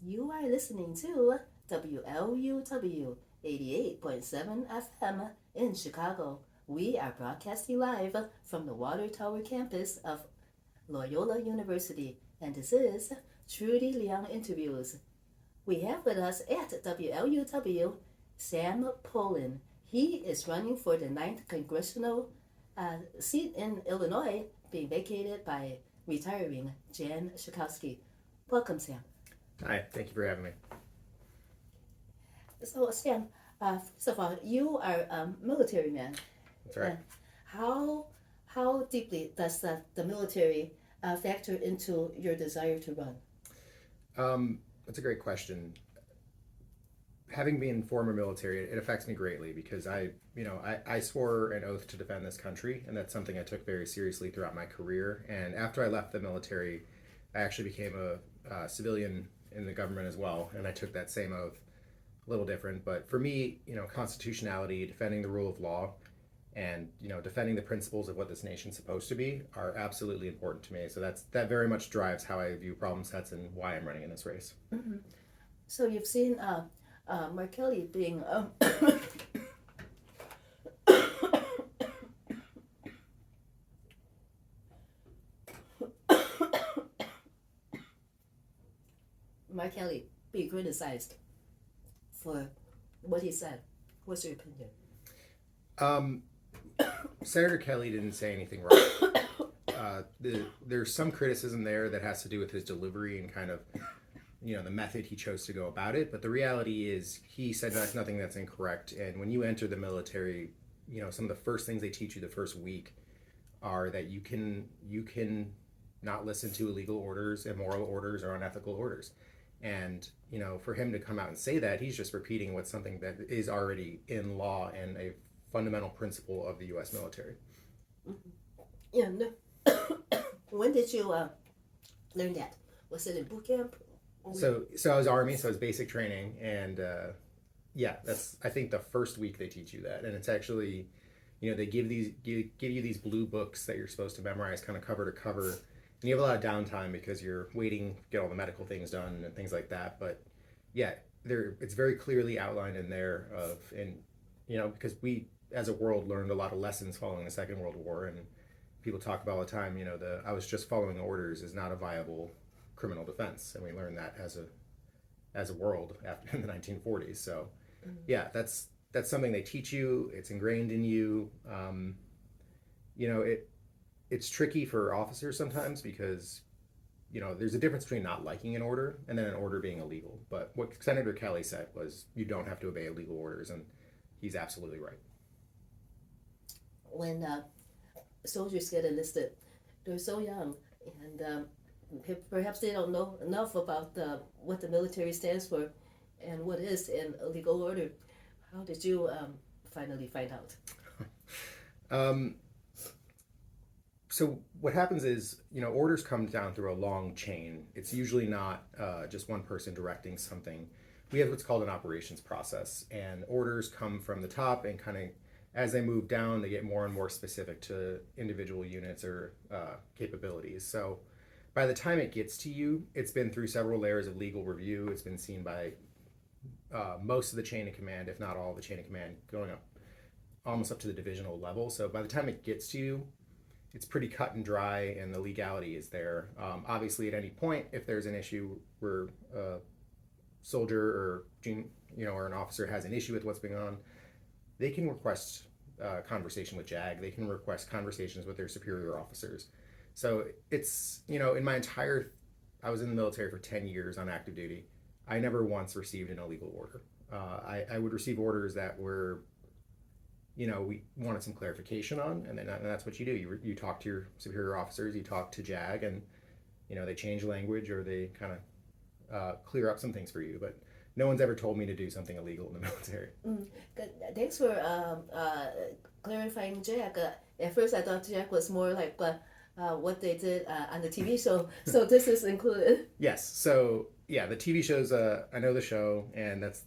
You are listening to WLUW 88.7 FM in Chicago. We are broadcasting live from the Water Tower campus of Loyola University, and this is Trudy Leong Interviews. We have with us at WLUW Sam Poland. He is running for the 9th Congressional seat in Illinois, being vacated by retiring Jan Schakowsky. Welcome, Sam. Hi, thank you for having me. So, Sam, first of all, you are a military man. That's right. How deeply does the military factor into your desire to run? That's a great question. Having been former military, it affects me greatly because I swore an oath to defend this country, and that's something I took very seriously throughout my career. And after I left the military, I actually became a civilian in the government as well, and I took that same oath. A little different, but for me, constitutionality, defending the rule of law, and defending the principles of what this nation's supposed to be are absolutely important to me. So that very much drives how I view problem sets and why I'm running in this race. Mm-hmm. So you've seen Mark Kelly being Mark Kelly being criticized for what he said. What's your opinion? Senator Kelly didn't say anything wrong. There's some criticism there that has to do with his delivery and kind of, the method he chose to go about it. But the reality is he said nothing that's incorrect. And when you enter the military, some of the first things they teach you the first week are that you can not listen to illegal orders, immoral orders, or unethical orders. And, for him to come out and say that, he's just repeating what's something that is already in law and a fundamental principle of the U.S. military. Mm-hmm. Yeah. No. When did you learn that? Was it in boot camp? So I was Army, so I was basic training, and that's I think the first week they teach you that, and it's actually, they give you these blue books that you're supposed to memorize, kind of cover to cover. And you have a lot of downtime because you're waiting to get all the medical things done and things like that. But yeah, it's very clearly outlined in there because we as a world learned a lot of lessons following the Second World War, and people talk about all the time, I was just following orders is not a viable criminal defense, and we learned that as a world after in the 1940s. So yeah, that's something they teach you. It's ingrained in you. It's tricky for officers sometimes because, there's a difference between not liking an order and then an order being illegal. But what Senator Kelly said was you don't have to obey illegal orders, and he's absolutely right. When soldiers get enlisted, they're so young, and perhaps they don't know enough about what the military stands for and what is an illegal order. How did you finally find out? So what happens is, orders come down through a long chain. It's usually not just one person directing something. We have what's called an operations process, and orders come from the top, and kind of as they move down, they get more and more specific to individual units or capabilities. So by the time it gets to you, it's been through several layers of legal review. It's been seen by most of the chain of command, if not all the chain of command, going up almost up to the divisional level. So by the time it gets to you, it's pretty cut and dry, and the legality is there. Obviously, at any point, if there's an issue where a soldier or or an officer has an issue with what's going on, they can request conversation with JAG. They can request conversations with their superior officers. So it's I was in the military for 10 years on active duty. I never once received an illegal order. I would receive orders that were, we wanted some clarification on, and that's what you do. You talk to your superior officers, you talk to JAG, and they change language or they kind of clear up some things for you. But no one's ever told me to do something illegal in the military. Good. Thanks for clarifying JAG. At first, I thought JAG was more like what they did on the TV show. So this is included. Yes. So yeah, the TV shows, I know the show, and that's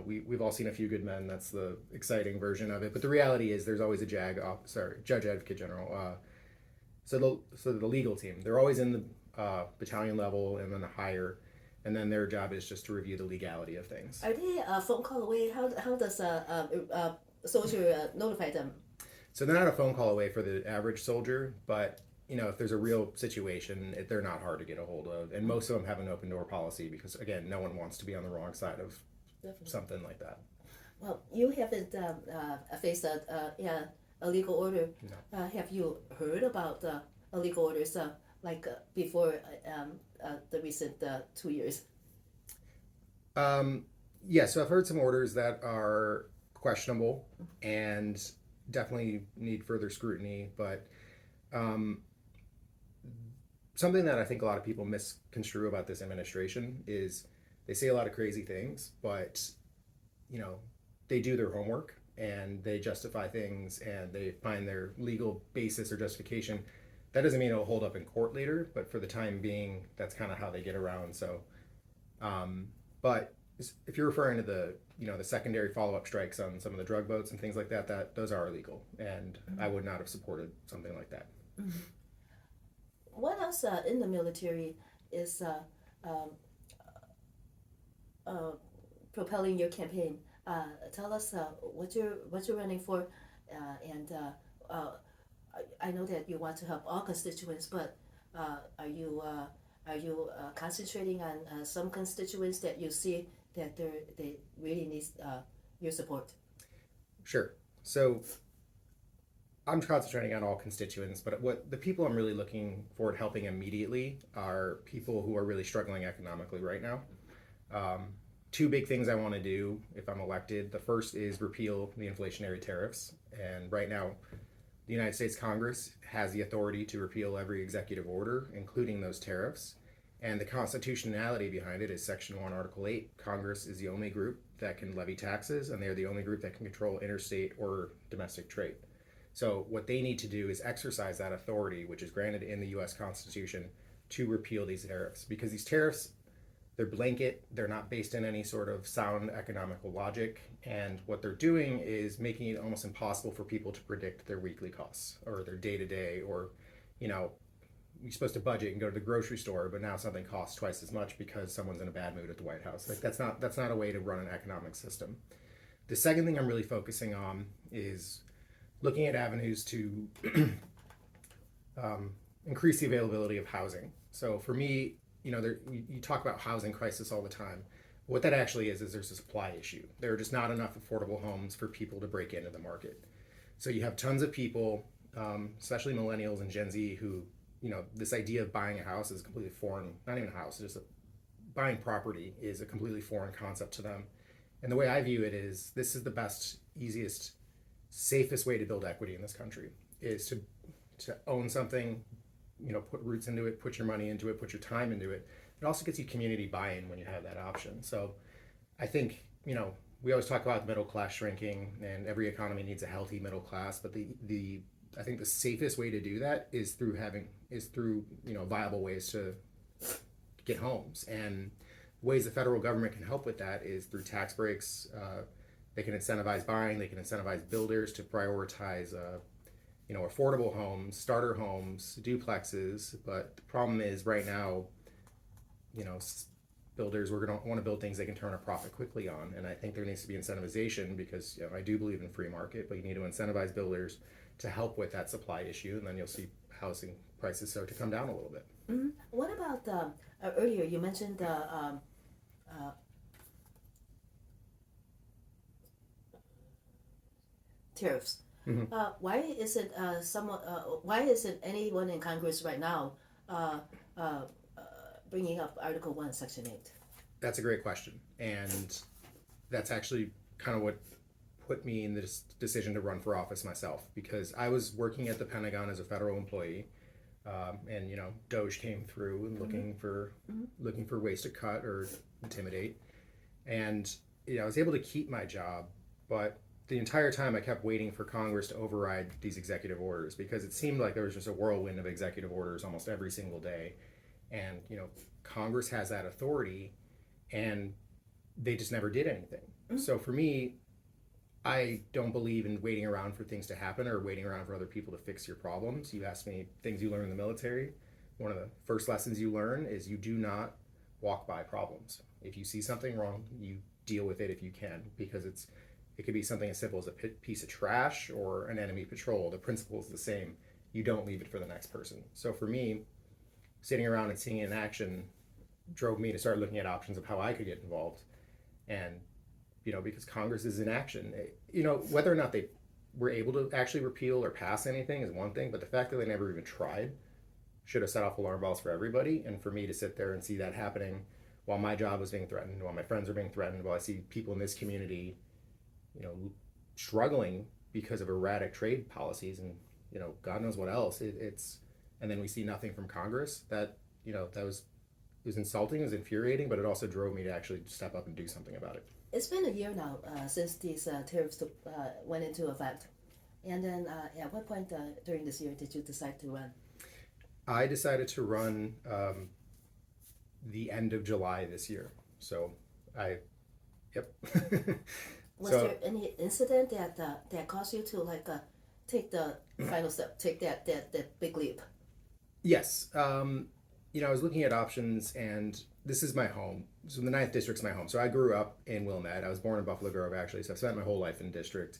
we've all seen A Few Good Men. That's the exciting version of it. But the reality is there's always a Judge Advocate General. So the legal team, they're always in the battalion level and then higher. and then their job is just to review the legality of things. Are they a phone call away? How does a soldier notify them? So they're not a phone call away for the average soldier, but if there's a real situation, they're not hard to get a hold of, and most of them have an open door policy because, again, no one wants to be on the wrong side of something like that. Well, you haven't faced a legal order. No. Have you heard about illegal orders before the recent 2 years? Yeah, so I've heard some orders that are questionable and definitely need further scrutiny, but something that I think a lot of people misconstrue about this administration is they say a lot of crazy things, but they do their homework and they justify things and they find their legal basis or justification. That doesn't mean it'll hold up in court later, but for the time being, that's kind of how they get around. So, but if you're referring to the secondary follow-up strikes on some of the drug boats and things like that, those are illegal, and I would not have supported something like that. Mm-hmm. What else in the military is propelling your campaign? Tell us what you're running for, and I know that you want to help all constituents, but are you concentrating on some constituents that you see that they really need your support? Sure. So I'm concentrating on all constituents, but what the people I'm really looking forward helping immediately are people who are really struggling economically right now. Two big things I want to do if I'm elected. The first is repeal the inflationary tariffs. And right now, the United States Congress has the authority to repeal every executive order, including those tariffs. And the constitutionality behind it is Section 1, Article 8. Congress is the only group that can levy taxes, and they're the only group that can control interstate or domestic trade. So what they need to do is exercise that authority, which is granted in the U.S. Constitution, to repeal these tariffs. Because these tariffs, they're blanket, they're not based in any sort of sound economical logic, and what they're doing is making it almost impossible for people to predict their weekly costs or their day-to-day, or you're supposed to budget and go to the grocery store, but now something costs twice as much because someone's in a bad mood at the White House. That's not a way to run an economic system. The second thing I'm really focusing on is looking at avenues to increase the availability of housing. So for me, you talk about housing crisis all the time. What that actually is there's a supply issue. There are just not enough affordable homes for people to break into the market. So you have tons of people, especially millennials and Gen Z, who, this idea of buying a house is completely foreign. Not even a house, just buying property is a completely foreign concept to them. And the way I view it is this is the best, easiest, safest way to build equity in this country is to own something, put roots into it, put your money into it, put your time into it. It also gets you community buy-in when you have that option. So I think, we always talk about the middle class shrinking and every economy needs a healthy middle class, but I think the safest way to do that is through viable ways to get homes. And ways the federal government can help with that is through tax breaks. They can incentivize buying, they can incentivize builders to prioritize affordable homes, starter homes, duplexes. But the problem is right now, builders, we're going to want to build things they can turn a profit quickly on. And I think there needs to be incentivization because I do believe in free market, but you need to incentivize builders to help with that supply issue. And then you'll see housing prices start to come down a little bit. Mm-hmm. What about earlier you mentioned tariffs. Mm-hmm. Why isn't anyone in Congress right now bringing up Article 1, Section 8? That's a great question. And that's actually kind of what put me in this decision to run for office myself, because I was working at the Pentagon as a federal employee, and DOGE came through and looking for ways to cut or intimidate, and I was able to keep my job, but the entire time I kept waiting for Congress to override these executive orders because it seemed like there was just a whirlwind of executive orders almost every single day, and Congress has that authority, and they just never did anything. Mm-hmm. So for me, I don't believe in waiting around for things to happen or waiting around for other people to fix your problems. You asked me things you learn in the military. One of the first lessons you learn is you do not walk by problems. If you see something wrong, you deal with it if you can, because it could be something as simple as a piece of trash or an enemy patrol. The principle is the same. You don't leave it for the next person. So for me, sitting around and seeing it in action drove me to start looking at options of how I could get involved. And, because Congress is in action, whether or not they were able to actually repeal or pass anything is one thing, but the fact that they never even tried should have set off alarm bells for everybody. And for me to sit there and see that happening while my job was being threatened, while my friends are being threatened, while I see people in this community, struggling because of erratic trade policies and, God knows what else, and then we see nothing from Congress, that was insulting, it was infuriating, but it also drove me to actually step up and do something about it. It's been a year now since these tariffs went into effect. And then at what point during this year did you decide to run? I decided to run the end of July this year. So yep. Was there any incident that caused you to take the final step, take that big leap? Yes. I was looking at options, and this is my home. So the 9th District's my home. So I grew up in Wilmette. I was born in Buffalo Grove, actually, so I spent my whole life in the district.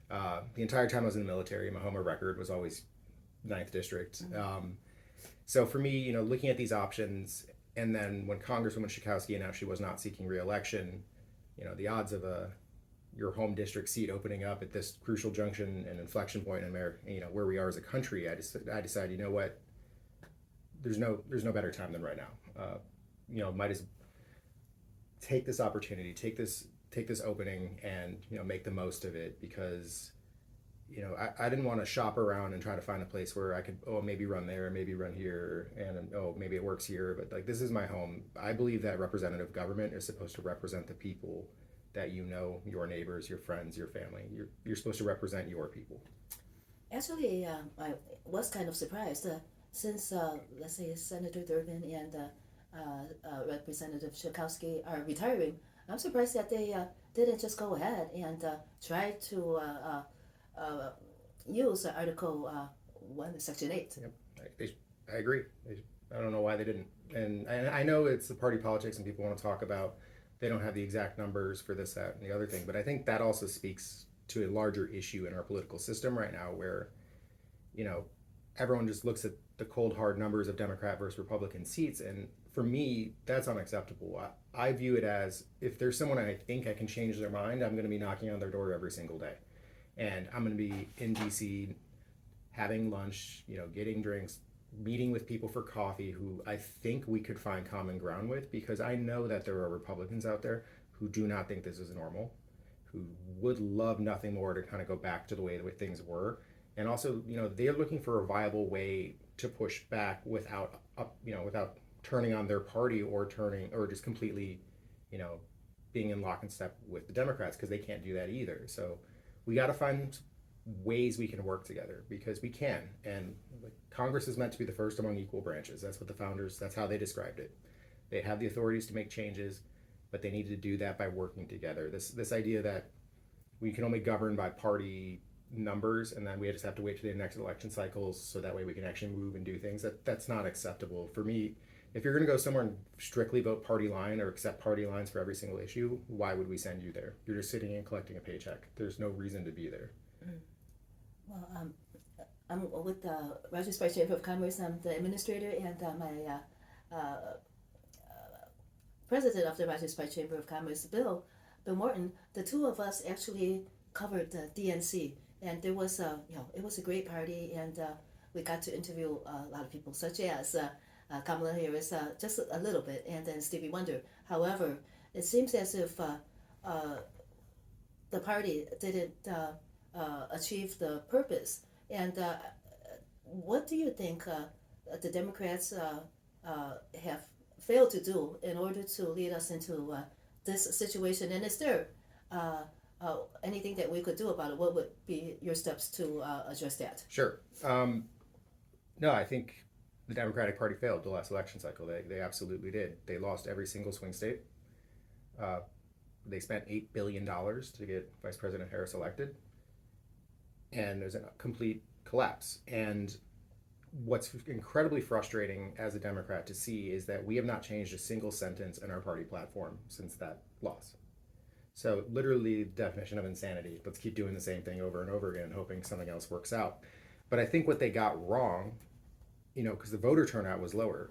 The entire time I was in the military, my home of record was always 9th District. Mm-hmm. So for me, looking at these options, and then when Congresswoman Schakowsky announced she was not seeking re-election, the odds of your home district seat opening up at this crucial junction and inflection point in America, where we are as a country, I decided, what, there's no better time than right now. Might as take this opportunity, take this opening, and make the most of it, because I didn't want to shop around and try to find a place where I could maybe run there, maybe run here, and maybe it works here, but this is my home. I believe that representative government is supposed to represent the people that your neighbors, your friends, your family. You're supposed to represent your people. Actually, I was kind of surprised since let's say Senator Durbin and Representative Schakowsky are retiring. I'm surprised that they didn't just go ahead and try to use Article 1, Section 8. Yep. I agree. I don't know why they didn't. And I know it's the party politics and people want to talk about they don't have the exact numbers for this, that, and the other thing. But I think that also speaks to a larger issue in our political system right now where, everyone just looks at the cold, hard numbers of Democrat versus Republican seats. And for me, that's unacceptable. I view it as, if there's someone I think I can change their mind, I'm going to be knocking on their door every single day. And I'm going to be in DC having lunch, getting drinks, meeting with people for coffee who I think we could find common ground with, because I know that there are Republicans out there who do not think this is normal, who would love nothing more to kind of go back to the way things were. And also, they're looking for a viable way to push back without turning on their party or just completely, being in lock and step with the Democrats, because they can't do that either. So we got to find ways we can work together, because we can. And Congress is meant to be the first among equal branches. That's what the founders, that's how they described it. They have the authorities to make changes, but they need to do that by working together. This idea that we can only govern by party numbers and then we just have to wait for the next election cycles so that way we can actually move and do things, that's not acceptable. For me, if you're going to go somewhere and strictly vote party line or accept party lines for every single issue, why would we send you there? You're just sitting and collecting a paycheck. There's no reason to be there. Well, I'm with the Rogers Sparks Chamber of Commerce. I'm the administrator, and my president of the Rogers Sparks Chamber of Commerce, Bill Morton. The two of us actually covered the DNC, and there was it was a great party, and we got to interview a lot of people, such as Kamala Harris, just a little bit, and then Stevie Wonder. However, it seems as if the party didn't achieve the purpose. And what do you think the Democrats have failed to do in order to lead us into this situation? And is there anything that we could do about it? What would be your steps to address that? Sure. No, I think the Democratic Party failed the last election cycle. They absolutely did. They lost every single swing state. They spent $8 billion to get Vice President Harris elected. And there's a complete collapse. And what's incredibly frustrating as a Democrat to see is that we have not changed a single sentence in our party platform since that loss. So literally the definition of insanity. Let's keep doing the same thing over and over again, hoping something else works out. But I think what they got wrong, because the voter turnout was lower.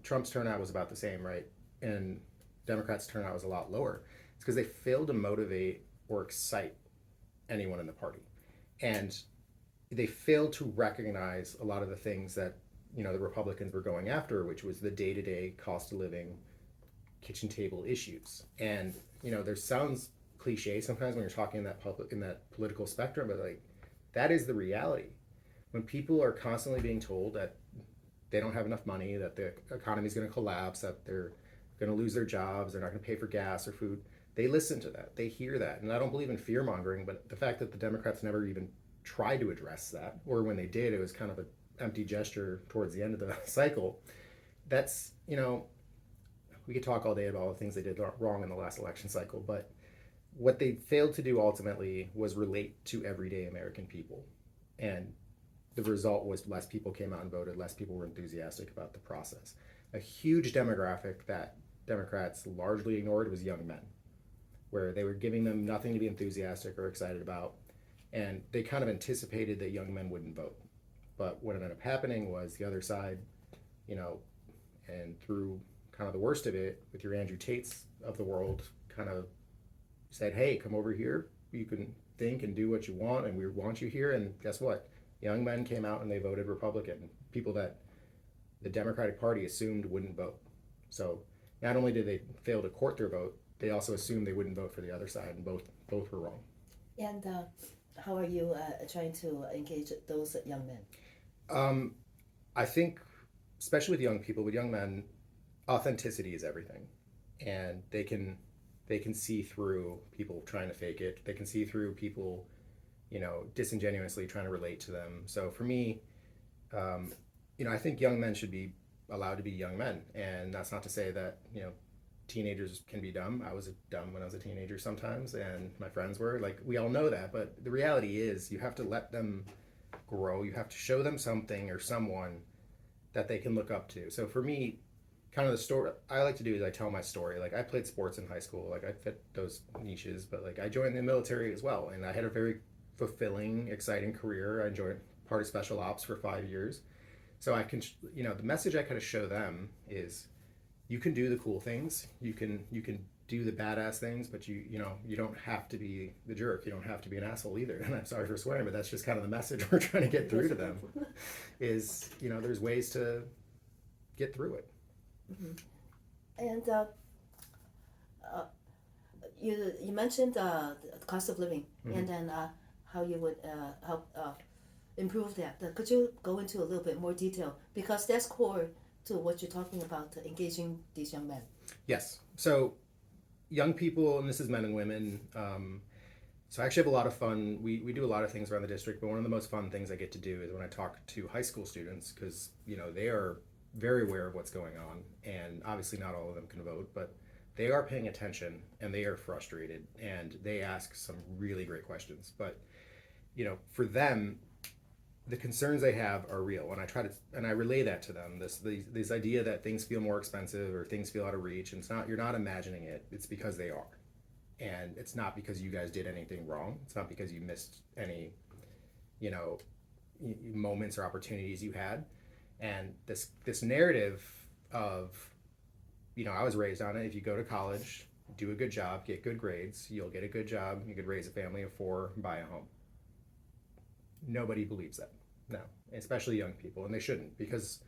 Trump's turnout was about the same, right? And Democrats' turnout was a lot lower. It's because they failed to motivate or excite anyone in the party. And they failed to recognize a lot of the things that, the Republicans were going after, which was the day-to-day cost of living, kitchen table issues. And, there sounds cliche sometimes when you're talking in that political spectrum, but like, that is the reality. When people are constantly being told that they don't have enough money, that the economy is going to collapse, that they're going to lose their jobs, they're not going to pay for gas or food, they listen to that, they hear that. And I don't believe in fear mongering, but the fact that the Democrats never even tried to address that, or when they did, it was kind of an empty gesture towards the end of the cycle. That's, we could talk all day about all the things they did wrong in the last election cycle, but what they failed to do ultimately was relate to everyday American people. And the result was less people came out and voted, less people were enthusiastic about the process. A huge demographic that Democrats largely ignored was young men, where they were giving them nothing to be enthusiastic or excited about. And they kind of anticipated that young men wouldn't vote. But what ended up happening was the other side, and through kind of the worst of it, with your Andrew Tates of the world, kind of said, hey, come over here. You can think and do what you want, and we want you here. And guess what? Young men came out and they voted Republican, people that the Democratic Party assumed wouldn't vote. So not only did they fail to court their vote, they also assumed they wouldn't vote for the other side, and both were wrong. And how are you trying to engage those young men? I think, especially with young people, with young men, authenticity is everything, and they can see through people trying to fake it. They can see through people, disingenuously trying to relate to them. So for me, I think young men should be allowed to be young men, and that's not to say that teenagers can be dumb. I was dumb when I was a teenager sometimes, and my friends were. Like, we all know that, but the reality is you have to let them grow. You have to show them something or someone that they can look up to. So for me, kind of the story I like to do is I tell my story. Like, I played sports in high school. Like, I fit those niches, but like I joined the military as well, and I had a very fulfilling, exciting career. I enjoyed part of special ops for 5 years. So I can, the message I kind of show them is, you can do the cool things, you can do the badass things, but you don't have to be the jerk. You don't have to be an asshole either. And I'm sorry for swearing, but that's just kind of the message we're trying to get through to them. Is there's ways to get through it. Mm-hmm. And you mentioned the cost of living, mm-hmm. and then how you would help improve that. Could you go into a little bit more detail, because that's core to what you're talking about, engaging these young men? Yes. So young people, and this is men and women, so I actually have a lot of fun. We do a lot of things around the district, but one of the most fun things I get to do is when I talk to high school students, because they are very aware of what's going on, and obviously not all of them can vote, but they are paying attention and they are frustrated, and they ask some really great questions. But for them, the concerns they have are real, and I relay that to them. This idea that things feel more expensive or things feel out of reach, and you're not imagining it. It's because they are, and it's not because you guys did anything wrong. It's not because you missed any, moments or opportunities you had. And this narrative of, I was raised on it. If you go to college, do a good job, get good grades, you'll get a good job. You could raise a family of 4, buy a home. Nobody believes that, no, especially young people, and they shouldn't, because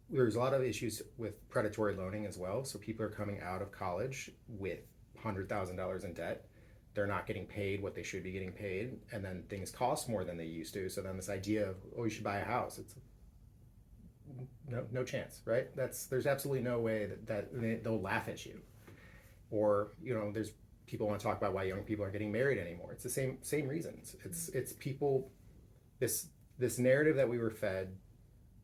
there's a lot of issues with predatory loaning as well. So people are coming out of college with $100,000 in debt. They're not getting paid what they should be getting paid, and then things cost more than they used to. So then this idea of, you should buy a house, it's no chance, right? There's absolutely no way that they'll laugh at you. Or there's people want to talk about why young people aren't getting married anymore. It's the same reasons. It's people. This narrative that we were fed,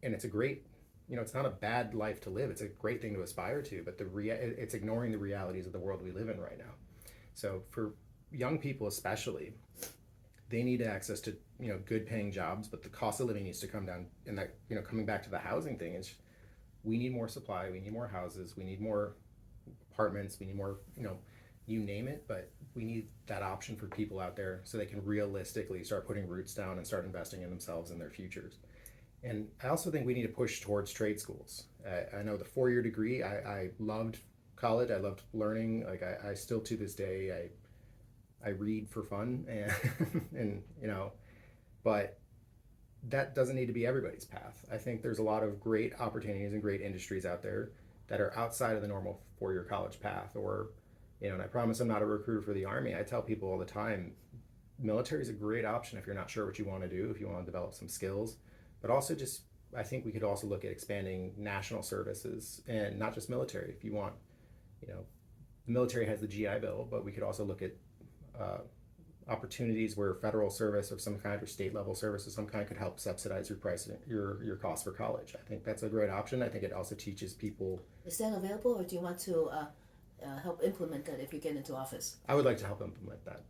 and it's a great, it's not a bad life to live. It's a great thing to aspire to, but it's ignoring the realities of the world we live in right now. So for young people especially, they need access to, good paying jobs, but the cost of living needs to come down. And that, coming back to the housing thing, is we need more supply, we need more houses, we need more apartments, we need more, you name it, but we need that option for people out there so they can realistically start putting roots down and start investing in themselves and their futures. And I also think we need to push towards trade schools. I know the 4-year degree, I loved college, I loved learning. Like I still to this day, I read for fun and, and, but that doesn't need to be everybody's path. I think there's a lot of great opportunities and great industries out there that are outside of the normal 4-year college path. Or, and I promise I'm not a recruiter for the Army. I tell people all the time, military is a great option if you're not sure what you want to do, if you want to develop some skills, but also just, I think we could also look at expanding national services and not just military. If you want, the military has the GI Bill, but we could also look at opportunities where federal service of some kind or state level service of some kind could help subsidize your price, your cost for college. I think that's a great option. I think it also teaches people. Is that available, or do you want to help implement that if you get into office? I would like to help implement that.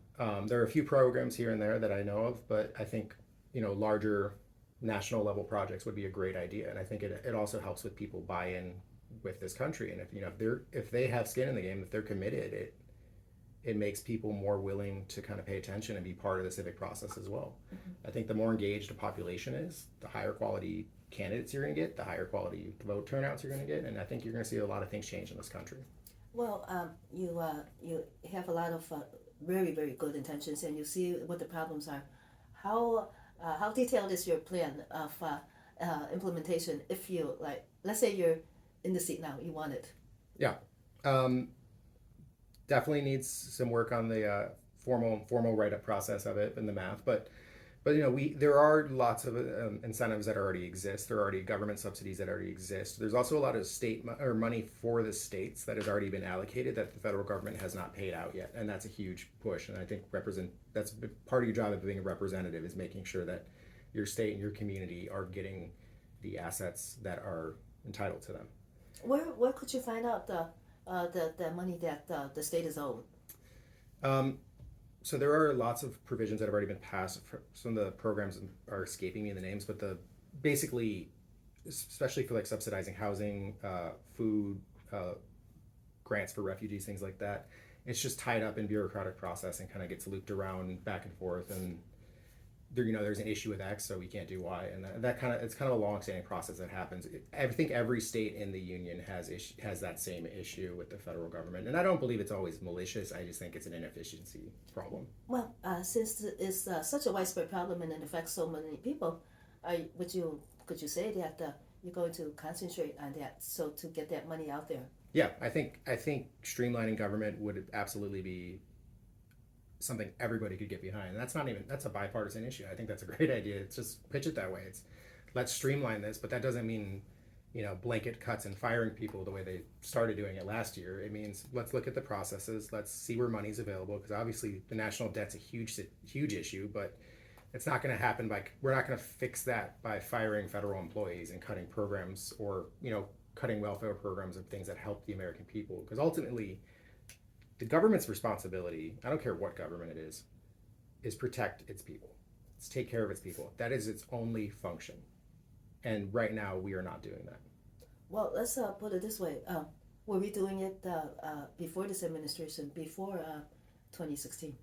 There are a few programs here and there that I know of, but I think larger national level projects would be a great idea, and I think it also helps with people buy in with this country. And if they have skin in the game, if they're committed, it makes people more willing to kind of pay attention and be part of the civic process as well. Mm-hmm. I think the more engaged a population is, the higher quality candidates you're going to get, the higher quality vote turnouts you're going to get, and I think you're going to see a lot of things change in this country. Well, you have a lot of very, very good intentions, and you see what the problems are. How detailed is your plan of implementation? If you let's say you're in the seat now, you want it. Yeah. Definitely needs some work on the formal write-up process of it and the math, but there are lots of incentives that already exist. There are already government subsidies that already exist. There's also a lot of state or money for the states that has already been allocated that the federal government has not paid out yet, and that's a huge push. And I think that's part of your job of being a representative, is making sure that your state and your community are getting the assets that are entitled to them. Where could you find out the money that the state is owed? So there are lots of provisions that have already been passed. Some of the programs are escaping me in the names, but basically, especially for subsidizing housing, food, grants for refugees, things like that, it's just tied up in bureaucratic process and kind of gets looped around back and forth. And there's an issue with X, so we can't do Y, and it's kind of a long-standing process that happens. I think every state in the union has that same issue with the federal government, and I don't believe it's always malicious. I just think it's an inefficiency problem. Well, since it's such a widespread problem and it affects so many people, could you say that you're going to concentrate on that so to get that money out there? Yeah, I think streamlining government would absolutely be something everybody could get behind. And that's a bipartisan issue. I think that's a great idea. It's just pitch it that way. It's let's streamline this, but that doesn't mean, blanket cuts and firing people the way they started doing it last year. It means let's look at the processes. Let's see where money's available, because obviously the national debt's a huge issue, but it's not going to happen we're not going to fix that by firing federal employees and cutting programs or, cutting welfare programs and things that help the American people. Because ultimately, the government's responsibility, I don't care what government it is protect its people. It's take care of its people. That is its only function. And right now, we are not doing that. Well, let's put it this way. Were we doing it before this administration, before 2016?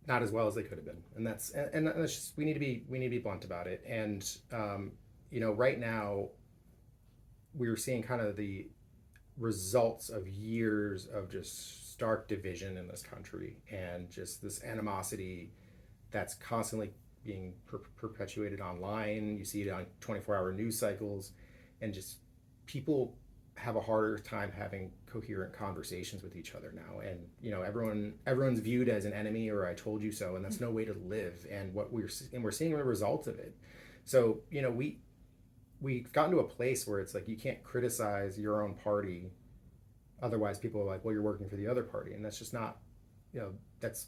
Not as well as they could have been. And that's just, we need to be blunt about it. And, right now, we're seeing kind of the results of years of just stark division in this country, and just this animosity that's constantly being perpetuated online. You see it on 24-hour news cycles, and just people have a harder time having coherent conversations with each other now. And everyone's viewed as an enemy or I told you so, and that's no way to live. And we're seeing the results of it. So we've gotten to a place where it's you can't criticize your own party, otherwise people are like, well, you're working for the other party, and that's just not, that's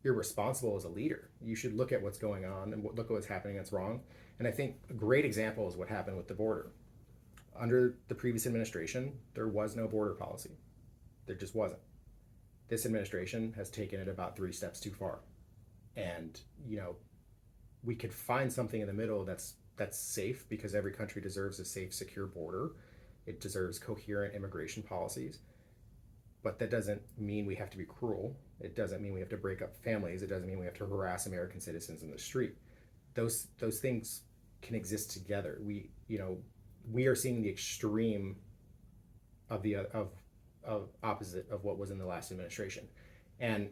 irresponsible as a leader. You should look at what's going on and look at what's happening that's wrong. And I think a great example is what happened with the border. Under the previous administration, there was no border policy. There just wasn't. This administration has taken it about 3 steps too far. And we could find something in the middle that's safe, because every country deserves a safe, secure border. It deserves coherent immigration policies. But that doesn't mean we have to be cruel. It doesn't mean we have to break up families. It doesn't mean we have to harass American citizens in the street. Those things can exist together. We are seeing the extreme of the opposite of what was in the last administration. And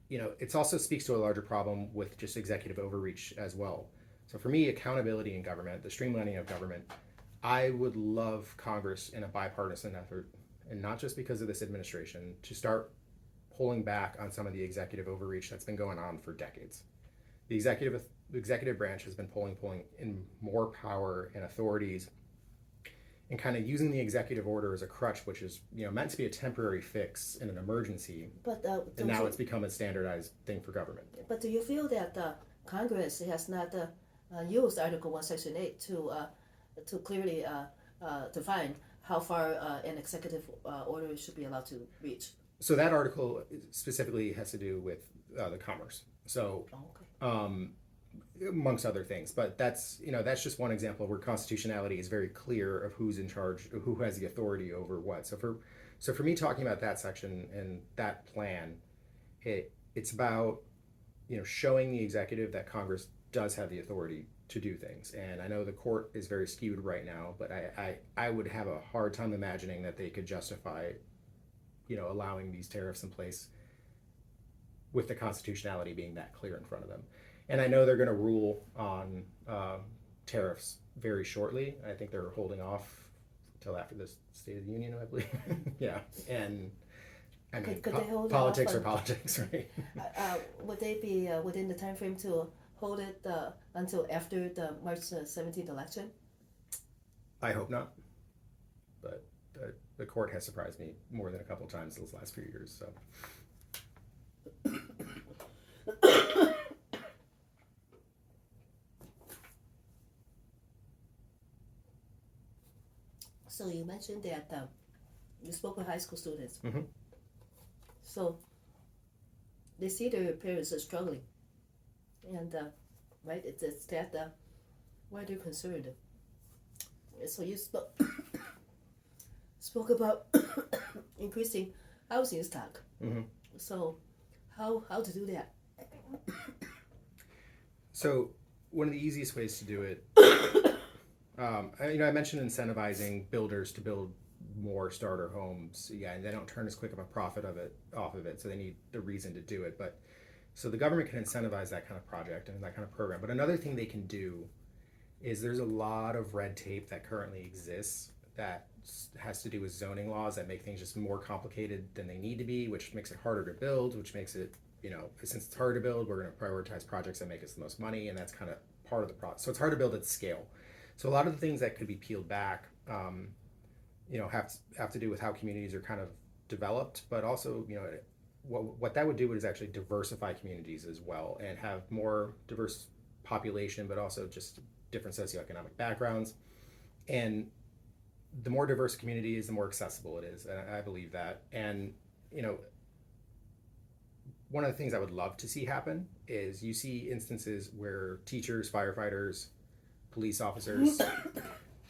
it also speaks to a larger problem with just executive overreach as well. So for me, accountability in government, the streamlining of government, I would love Congress in a bipartisan effort, and not just because of this administration, to start pulling back on some of the executive overreach that's been going on for decades. The executive branch has been pulling in more power and authorities, and kind of using the executive order as a crutch, which is meant to be a temporary fix in an emergency. But and now it's become a standardized thing for government. But do you feel that Congress has not used Article 1, Section 8 to clearly define how far an executive order should be allowed to reach? So that article specifically has to do with the commerce. So, amongst other things, but that's just one example where constitutionality is very clear of who's in charge, who has the authority over what. So for me, talking about that section and that plan, it's about showing the executive that Congress does have the authority to do things. And I know the court is very skewed right now, but I would have a hard time imagining that they could justify allowing these tariffs in place with the constitutionality being that clear in front of them. And I know they're going to rule on tariffs very shortly. I think they're holding off until after the State of the Union, I believe. Yeah. And I mean, could they hold politics off are politics, right? Would they be within the time frame to hold it until after the March 17th election? I hope not. But the court has surprised me more than a couple times those last few years. So. So you mentioned that you spoke with high school students. Mm-hmm. So they see their parents are struggling, and right, it's that why they're concerned. So you spoke about increasing housing stock. Mm-hmm. So how to do that? So one of the easiest ways to do it, I mentioned incentivizing builders to build more starter homes. Yeah, and they don't turn as quick of a profit off of it, so they need the reason to do it. But so the government can incentivize that kind of project and that kind of program. But another thing they can do is there's a lot of red tape that currently exists that has to do with zoning laws that make things just more complicated than they need to be, which makes it harder to build, which makes it, since it's hard to build, we're going to prioritize projects that make us the most money, and that's kind of part of the process. So it's hard to build at scale. So a lot of the things that could be peeled back, have to do with how communities are kind of developed, but also, what that would do is actually diversify communities as well and have more diverse population, but also just different socioeconomic backgrounds. And the more diverse a community is, the more accessible it is. And I believe that. And, one of the things I would love to see happen is you see instances where teachers, firefighters, police officers,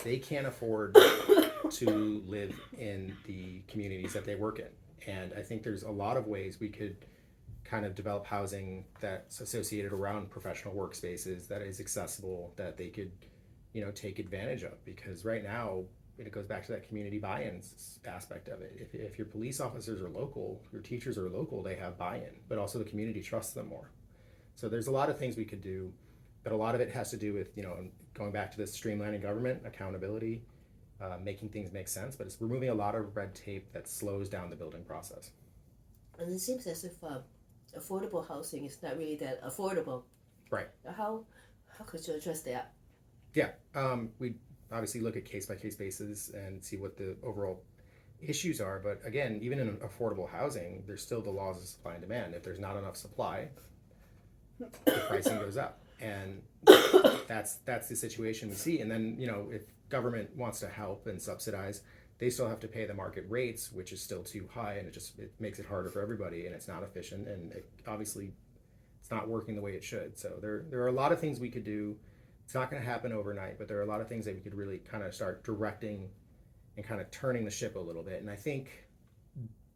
they can't afford to live in the communities that they work in. And I think there's a lot of ways we could kind of develop housing that's associated around professional workspaces that is accessible, that they could, take advantage of. Because right now, it goes back to that community buy-in aspect of it. If your police officers are local, your teachers are local, they have buy-in, but also the community trusts them more. So there's a lot of things we could do, but a lot of it has to do with, going back to this streamlining government, accountability, making things make sense, but it's removing a lot of red tape that slows down the building process. And it seems as if affordable housing is not really that affordable. Right. How could you address that? Yeah, we obviously look at case-by-case basis and see what the overall issues are, but again, even in affordable housing, there's still the laws of supply and demand. If there's not enough supply, the pricing goes up, and that's the situation we see. And then, if government wants to help and subsidize, they still have to pay the market rates, which is still too high, and it makes it harder for everybody, and it's not efficient. And it obviously it's not working the way it should. So there are a lot of things we could do. It's not going to happen overnight, but there are a lot of things that we could really kind of start directing and kind of turning the ship a little bit. And I think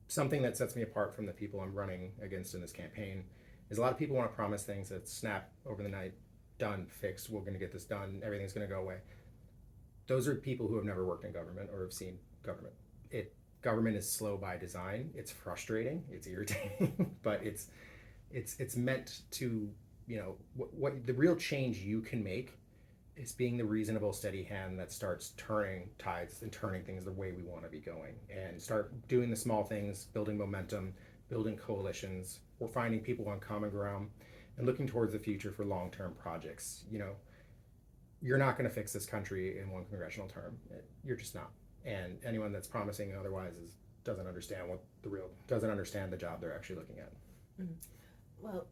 something that sets me apart from the people I'm running against in this campaign is a lot of people want to promise things that snap over the night, done, fixed, we're going to get this done, everything's going to go away. Those are people who have never worked in government or have seen government. Government is slow by design. It's frustrating, it's irritating, but it's meant to, what the real change you can make is being the reasonable, steady hand that starts turning tides and turning things the way we want to be going, and start doing the small things, building momentum, building coalitions, or finding people on common ground, and looking towards the future for long-term projects. You're not going to fix this country in one congressional term. You're just not. And anyone that's promising otherwise doesn't understand the job they're actually looking at. Mm-hmm. Well,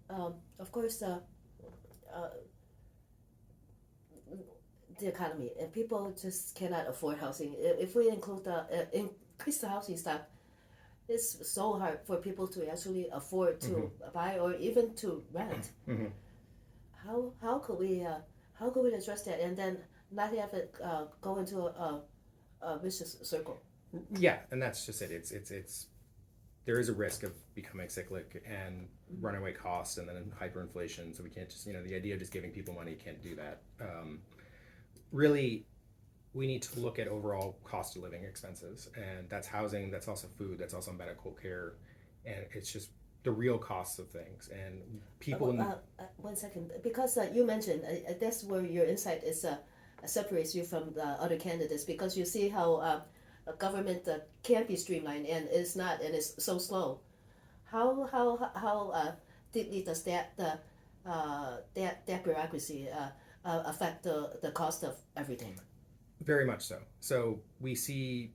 of course, the economy, and people just cannot afford housing. If we increase the housing stock, it's so hard for people to actually afford to buy or even to rent. How could we address that and then not have it go into a vicious circle? Yeah, and that's just it. It's there is a risk of becoming cyclic and runaway costs and then hyperinflation. So we can't just, the idea of just giving people money, can't do that. Really, we need to look at overall cost of living expenses, and that's housing, that's also food, that's also medical care, and it's just the real costs of things. And people. 1 second, because you mentioned that's where your insight is separates you from the other candidates, because you see how government can be streamlined and it's not, and it's so slow. How deeply does that bureaucracy affect the cost of everything? Very much so. So we see,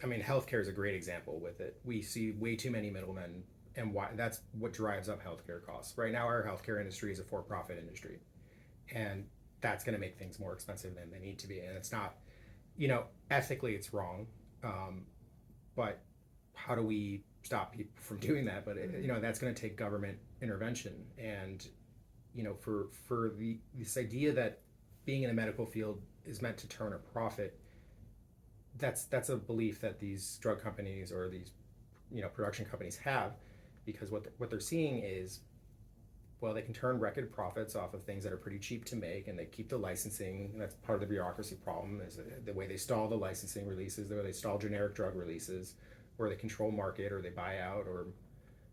healthcare is a great example with it. We see way too many middlemen, and why that's what drives up healthcare costs. Right now, our healthcare industry is a for-profit industry, and that's going to make things more expensive than they need to be. And it's not, ethically it's wrong, but how do we stop people from doing that? But that's going to take government intervention. And for this idea that being in the medical field is meant to turn a profit, that's a belief that these drug companies or these production companies have, because what they're seeing is, well, they can turn record profits off of things that are pretty cheap to make, and they keep the licensing. And that's part of the bureaucracy problem, is the way they stall the licensing releases, the way they stall generic drug releases, or they control market, or they buy out, or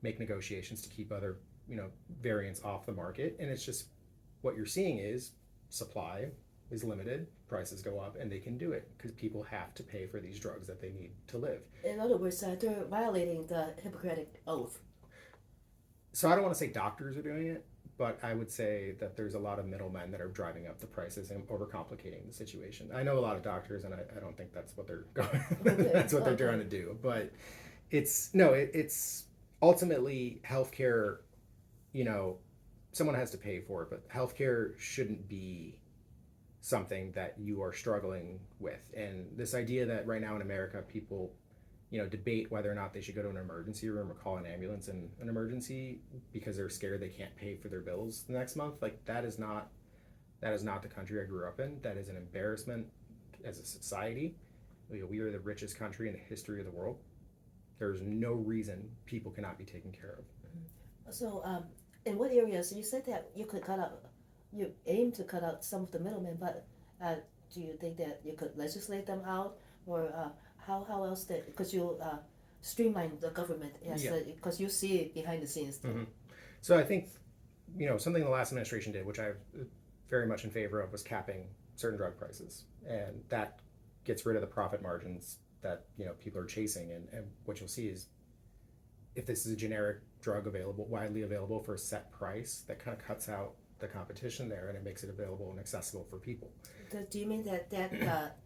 make negotiations to keep other variants off the market. And it's just, what you're seeing is supply is limited, prices go up, and they can do it because people have to pay for these drugs that they need to live. In other words, they're violating the Hippocratic Oath. So I don't want to say doctors are doing it, but I would say that there's a lot of middlemen that are driving up the prices and overcomplicating the situation. I know a lot of doctors, and I don't think that's what they're going. That's what they're trying to do. But it's ultimately healthcare. Someone has to pay for it, but healthcare shouldn't be something that you are struggling with. And this idea that right now in America, people debate whether or not they should go to an emergency room or call an ambulance in an emergency because they're scared they can't pay for their bills the next month. Like, that is not the country I grew up in. That is an embarrassment as a society. We are the richest country in the history of the world. There's no reason people cannot be taken care of. So in what areas, you said that you aim to cut out some of the middlemen, but do you think that you could legislate them out, or how else could you streamline the government, because you see it behind the scenes too? Mm-hmm. So I think something the last administration did, which I'm very much in favor of, was capping certain drug prices, and that gets rid of the profit margins that people are chasing. And what you'll see is, if this is a generic drug widely available for a set price, that kind of cuts out the competition there, and it makes it available and accessible for people. Do you mean that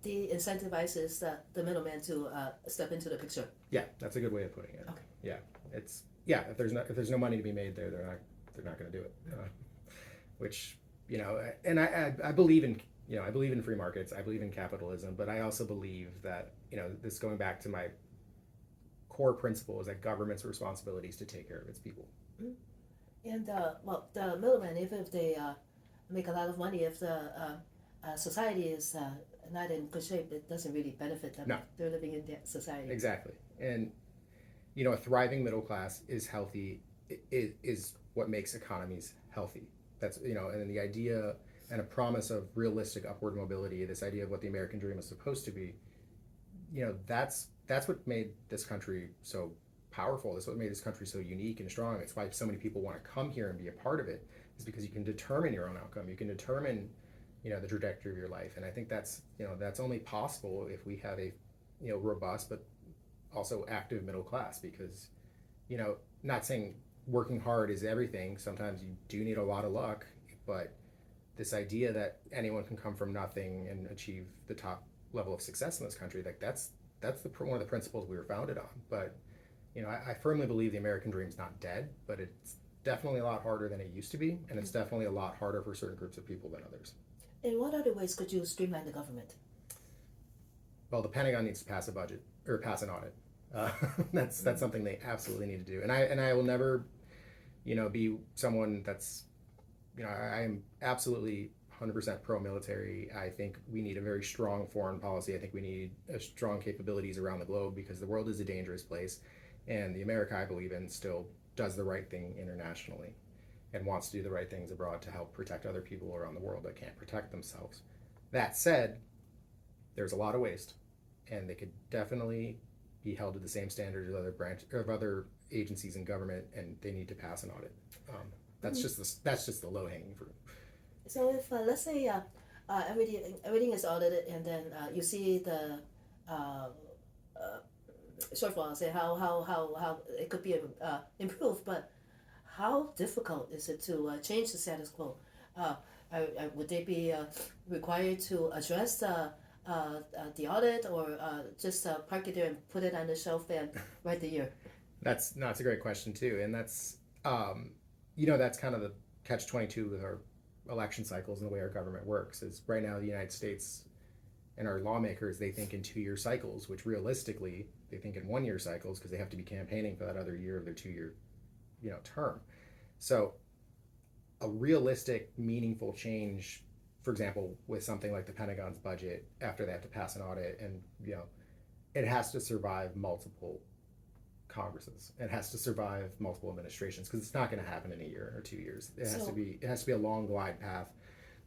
de-incentivizes the middleman to step into the picture? Yeah, that's a good way of putting it. Okay. Yeah, if there's no money to be made there, they're not going to do it. Which and I believe in I believe in free markets. I believe in capitalism, but I also believe that this, going back to my core principle, is that government's responsibility is to take care of its people. And well, the middlemen, if they make a lot of money, if the society is not in good shape, it doesn't really benefit them. No. They're living in that society. Exactly. And a thriving middle class is healthy, is what makes economies healthy. That's, and the idea and a promise of realistic upward mobility, this idea of what the American dream is supposed to be, that's what made this country so powerful. That's what made this country so unique and strong. It's why so many people want to come here and be a part of it, is because you can determine your own outcome. You can determine, the trajectory of your life. And I think that's only possible if we have a, robust but also active middle class, because, not saying working hard is everything. Sometimes you do need a lot of luck, but this idea that anyone can come from nothing and achieve the top level of success in this country, like that's one of the principles we were founded on. But I firmly believe the American dream is not dead, but it's definitely a lot harder than it used to be, and it's definitely a lot harder for certain groups of people than others. In what other ways could you streamline the government? Well, the Pentagon needs to pass a budget or pass an audit. That's something they absolutely need to do, and I will never, be someone that's, I am absolutely 100% pro-military. I think we need a very strong foreign policy. I think we need strong capabilities around the globe, because the world is a dangerous place, and the America I believe in still does the right thing internationally and wants to do the right things abroad to help protect other people around the world that can't protect themselves. That said, there's a lot of waste, and they could definitely be held to the same standards as other agencies in government, and they need to pass an audit. That's just the low-hanging fruit. So if let's say everything is audited, and then you see the shortfall, say how it could be improved, but how difficult is it to change the status quo? Would they be required to address the audit, or just park it there and put it on the shelf and write the year? That's a great question too, and that's that's kind of the catch-22 with our election cycles and the way our government works. Is right now the United States and our lawmakers, they think in 2-year cycles, which realistically they think in 1-year cycles, because they have to be campaigning for that other year of their 2-year term. So a realistic, meaningful change, for example, with something like the Pentagon's budget, after they have to pass an audit, and it has to survive multiple Congresses. It has to survive multiple administrations, because it's not going to happen in a year or 2 years. It has to be a long glide path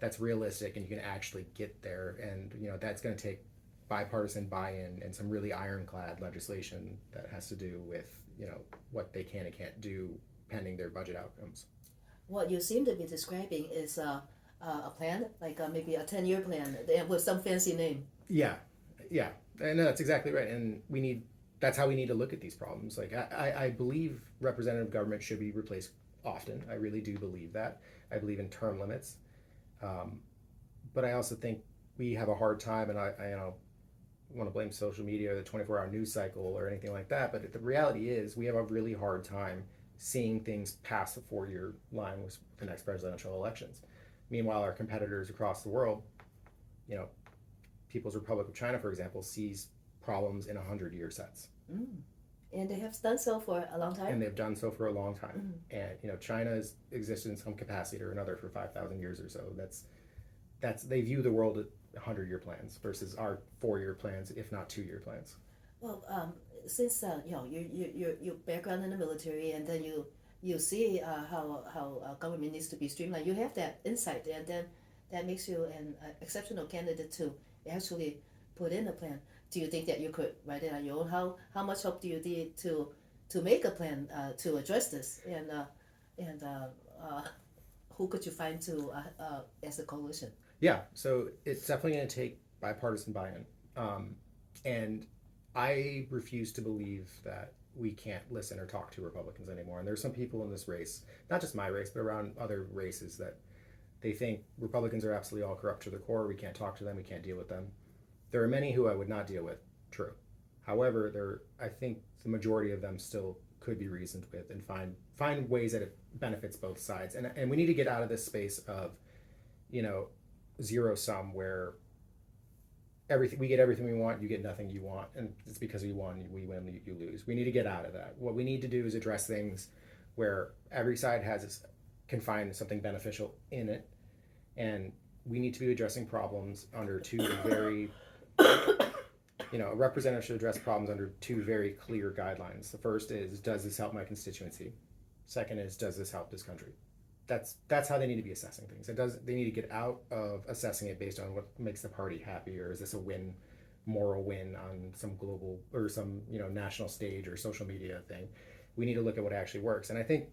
that's realistic, and you can actually get there. And that's going to take bipartisan buy-in and some really ironclad legislation that has to do with what they can and can't do pending their budget outcomes. What you seem to be describing is a plan, like maybe a 10-year plan with some fancy name. Yeah, and that's exactly right. And that's how we need to look at these problems. Like I believe representative government should be replaced often. I really do believe that. I believe in term limits, but I also think we have a hard time, and I want to blame social media or the 24-hour news cycle or anything like that. But the reality is we have a really hard time seeing things past the 4-year line with the next presidential elections. Meanwhile, our competitors across the world, People's Republic of China, for example, sees problems in 100-year sets. And they have done so for a long time. And they've done so for a long time. And China has existed in some capacity or another for 5,000 years or so. That's they view the world at 100-year plans versus our 4-year plans, if not 2-year plans. Well, since your background in the military, and then you see how government needs to be streamlined, you have that insight, and then that makes you an exceptional candidate to actually put in a plan. Do you think that you could write it on your own? How much help do you need to make a plan to address this? And who could you find to as a coalition? Yeah, so it's definitely going to take bipartisan buy-in, and I refuse to believe that we can't listen or talk to Republicans anymore. And there's some people in this race, not just my race, but around other races, that they think Republicans are absolutely all corrupt to the core. We can't talk to them. We can't deal with them. There are many who I would not deal with. True. However, I think the majority of them still could be reasoned with and find ways that it benefits both sides. And we need to get out of this space of, zero sum, where we get everything we want, you get nothing you want, and it's because we won, we win, you lose. We need to get out of that. What we need to do is address things where every side can find something beneficial in it, and we need to be addressing problems under two very, a representative should address problems under two very clear guidelines. The first is, does this help my constituency? Second is, does this help this country? That's how they need to be assessing things. They need to get out of assessing it based on what makes the party happy, or is this a moral win on some global or some national stage or social media thing. We need to look at what actually works. And I think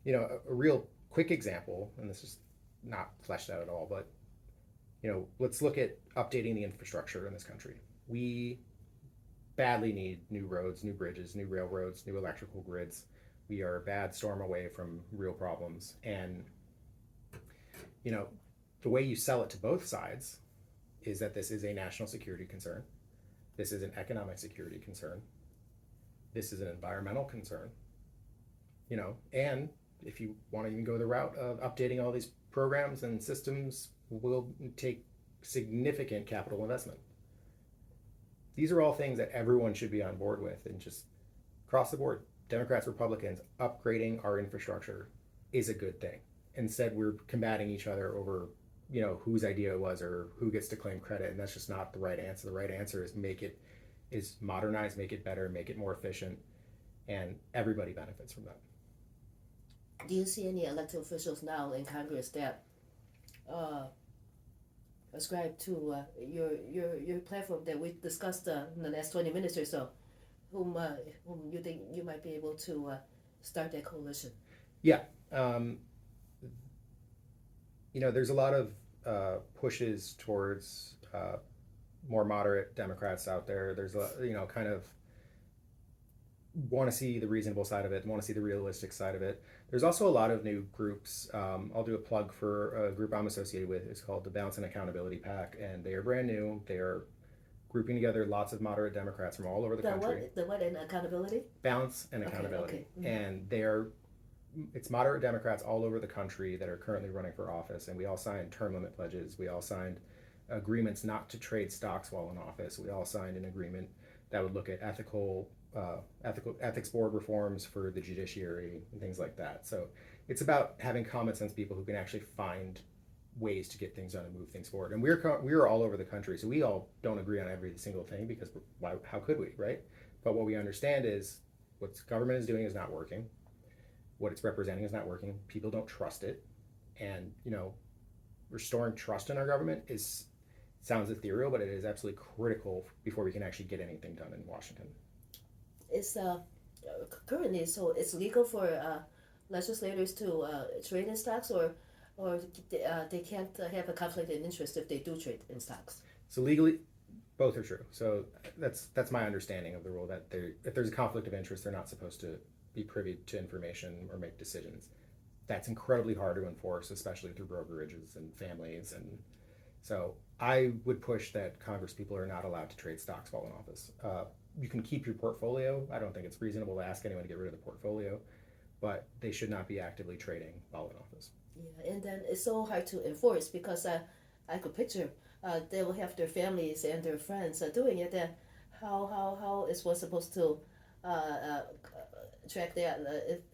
a real quick example, and this is not fleshed out at all, but let's look at updating the infrastructure in this country. We badly need new roads, new bridges, new railroads, new electrical grids. We are a bad storm away from real problems. And the way you sell it to both sides is that this is a national security concern. This is an economic security concern. This is an environmental concern. And if you want to even go the route of updating all these programs and systems, will take significant capital investment. These are all things that everyone should be on board with, and just across the board, Democrats, Republicans, upgrading our infrastructure is a good thing. Instead, we're combating each other over whose idea it was or who gets to claim credit, and that's just not the right answer. The right answer is modernize, make it better, make it more efficient, and everybody benefits from that. Do you see any elected officials now in Congress that ascribe to your platform that we discussed in the last 20 minutes or so, whom you think you might be able to start that coalition? Yeah. There's a lot of pushes towards more moderate Democrats out there. There's kind of want to see the reasonable side of it, want to see the realistic side of it. There's also a lot of new groups. I'll do a plug for a group I'm associated with. It's called the Balance and Accountability PAC, and they are brand new. They are grouping together lots of moderate Democrats from all over the country. The what in accountability? Balance and Accountability. Okay. Mm-hmm. And it's moderate Democrats all over the country that are currently running for office, and we all signed term limit pledges. We all signed agreements not to trade stocks while in office. We all signed an agreement that would look at ethics board reforms for the judiciary and things like that. So it's about having common sense people who can actually find ways to get things done and move things forward. And we're all over the country, so we all don't agree on every single thing, because how could we, right? But what we understand is what government is doing is not working. What it's representing is not working. People don't trust it. And, restoring trust in our government sounds ethereal, but it is absolutely critical before we can actually get anything done in Washington. It's currently, so it's legal for legislators to trade in stocks, or they can't have a conflict of interest if they do trade in stocks? So legally, both are true. So that's my understanding of the rule, that if there's a conflict of interest, they're not supposed to be privy to information or make decisions. That's incredibly hard to enforce, especially through brokerages and families. And so I would push that Congress people are not allowed to trade stocks while in office. You can keep your portfolio. I don't think it's reasonable to ask anyone to get rid of the portfolio, but they should not be actively trading while in office. Yeah, and then it's so hard to enforce, because I could picture they will have their families and their friends doing it. Then how is one supposed to track that?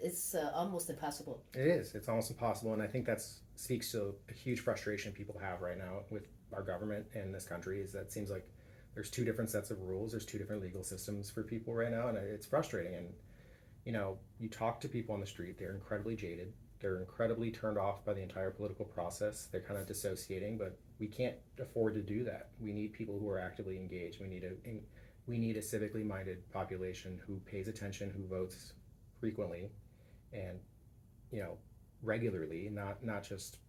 It's almost impossible. It is. It's almost impossible, and I think that speaks to a huge frustration people have right now with our government and this country. Is that it seems like there's two different sets of rules. There's two different legal systems for people right now, and it's frustrating. And you talk to people on the street; they're incredibly jaded. They're incredibly turned off by the entire political process. They're kind of dissociating, but we can't afford to do that. We need people who are actively engaged. We need a civically minded population who pays attention, who votes frequently and regularly, not just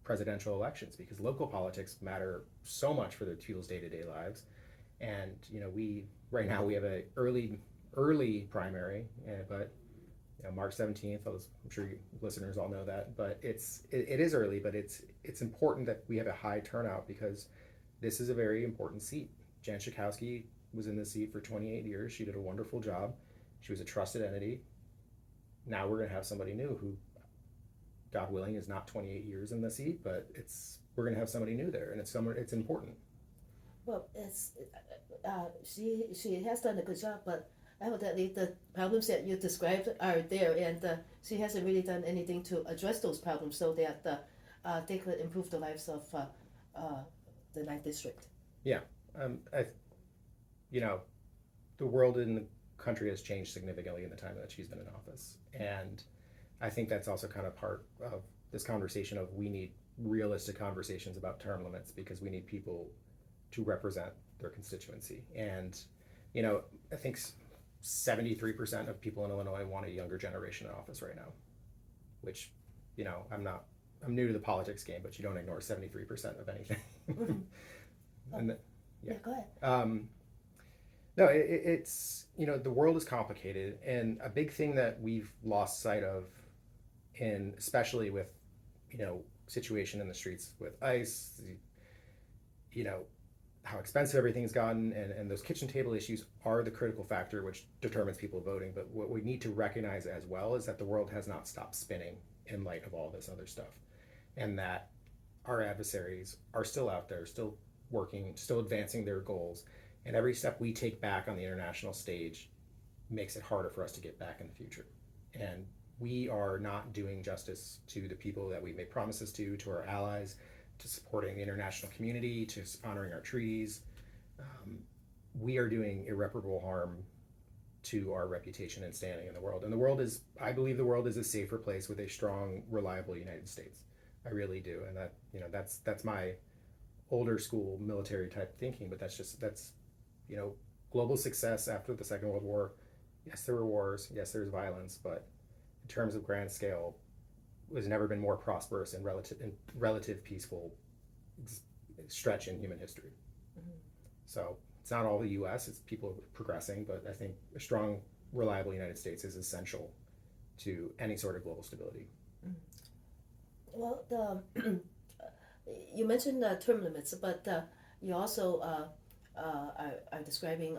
presidential elections, because local politics matter so much for the people's day-to-day lives. And we right now we have a early primary, but March 17th. I'm sure you listeners all know that, but it is early, but it's important that we have a high turnout, because this is a very important seat. Jan Schakowsky was in this seat for 28 years. She did a wonderful job. She was a trusted entity. Now we're going to have somebody new who, God willing, is not 28 years in the seat, but we're going to have somebody new there, and it's important. Well, she has done a good job, but evidently the problems that you described are there, and she hasn't really done anything to address those problems so that they could improve the lives of the 9th District. Yeah. I, you know, the world in the country has changed significantly in the time that she's been in office. And I think that's also kind of part of this conversation of we need realistic conversations about term limits because we need people to represent their constituency. And, you know, I think 73% of people in Illinois want a younger generation in office right now, which, you know, I'm new to the politics game, but you don't ignore 73% of anything. Mm-hmm. And yeah, go ahead. No, it's, you know, the world is complicated, and a big thing that we've lost sight of, in especially with, you know, situation in the streets with ICE, you know, how expensive everything's gotten, and those kitchen table issues are the critical factor which determines people voting. But what we need to recognize as well is that the world has not stopped spinning in light of all this other stuff, and that our adversaries are still out there, still working, still advancing their goals. And every step we take back on the international stage makes it harder for us to get back in the future. And we are not doing justice to the people that we made promises to our allies, to supporting the international community, to honoring our treaties. We are doing irreparable harm to our reputation and standing in the world. And the world is, I believe the world is a safer place with a strong, reliable United States. I really do. And that, you know, that's my older school military type thinking, but that's you know, global success after the Second World War. Yes, there were wars. Yes, there's violence, but in terms of grand scale, it has never been more prosperous and relative peaceful stretch in human history. Mm-hmm. So it's not all the U.S. It's people progressing, but I think a strong, reliable United States is essential to any sort of global stability. Mm-hmm. Well, you mentioned term limits, but you also are describing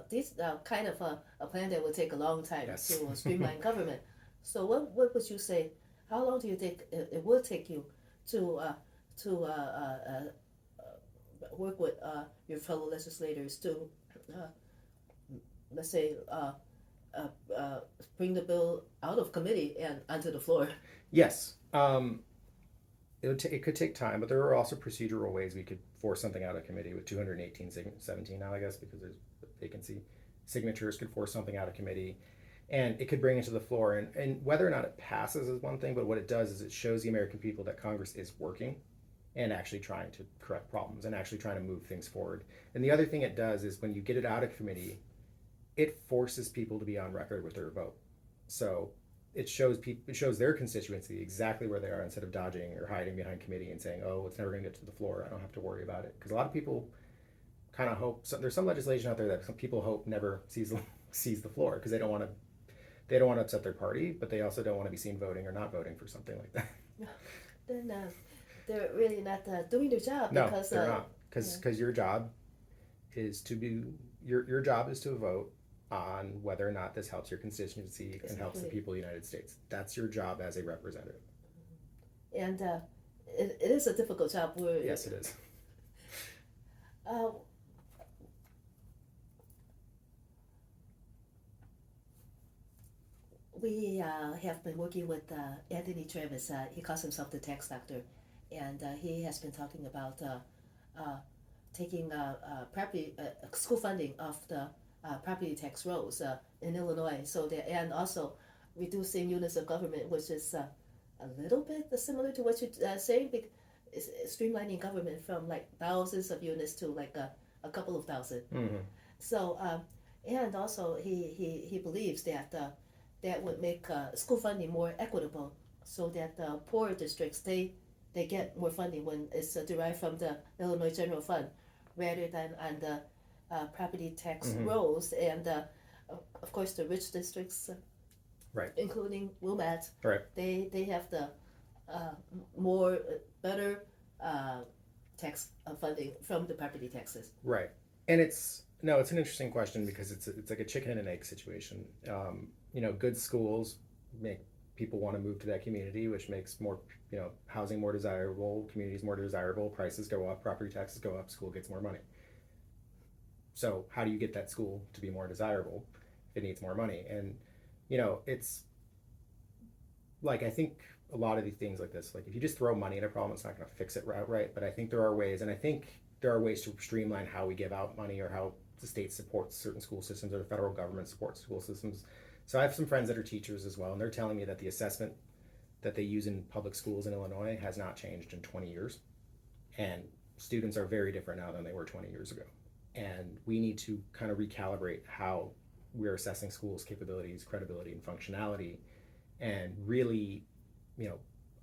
this kind of a plan that will take a long time yes. to streamline government. So what would you say? How long do you think it will take you to work with your fellow legislators to, let's say, bring the bill out of committee and onto the floor? Yes. It could take time, but there are also procedural ways we could force something out of committee with 218, 17 now, I guess, because there's a vacancy. Signatures could force something out of committee, and it could bring it to the floor. And whether or not it passes is one thing, but what it does is it shows the American people that Congress is working and actually trying to correct problems and actually trying to move things forward. And the other thing it does is when you get it out of committee, it forces people to be on record with their vote. So it shows their constituency exactly where they are instead of dodging or hiding behind committee and saying, oh, it's never going to get to the floor, I don't have to worry about it. Because a lot of people kind of hope, there's some legislation out there that some people hope never sees the floor because they don't want to upset their party, but they also don't want to be seen voting or not voting for something like that. Then they're really not doing their job. No, because they're not. Because your job is your job is to vote on whether or not this helps your constituency exactly. And helps the people of the United States. That's your job as a representative. And it is a difficult job. Yes, it is. We have been working with Anthony Travis. He calls himself the tax doctor, and he has been talking about taking property school funding off the property tax rolls in Illinois, so that, and also reducing units of government, which is a little bit similar to what you're saying, streamlining government from like thousands of units to like a couple of thousand. Mm-hmm. So and also he believes that that would make school funding more equitable, so that the poorer districts they get more funding when it's derived from the Illinois General Fund rather than on the property tax mm-hmm. rolls, and of course the rich districts, right, including WLUW, right, they have the more better tax funding from the property taxes. Right, and it's an interesting question because it's like a chicken and an egg situation. Good schools make people want to move to that community, which makes more housing more desirable, communities more desirable, prices go up, property taxes go up, school gets more money. So how do you get that school to be more desirable if it needs more money? And, it's like, I think a lot of these things like this, like if you just throw money at a problem, it's not going to fix it outright. But I think there are ways, and I think there are ways to streamline how we give out money or how the state supports certain school systems or the federal government supports school systems. So I have some friends that are teachers as well, and they're telling me that the assessment that they use in public schools in Illinois has not changed in 20 years. And students are very different now than they were 20 years ago. And we need to kind of recalibrate how we're assessing schools' capabilities, credibility, and functionality, and really,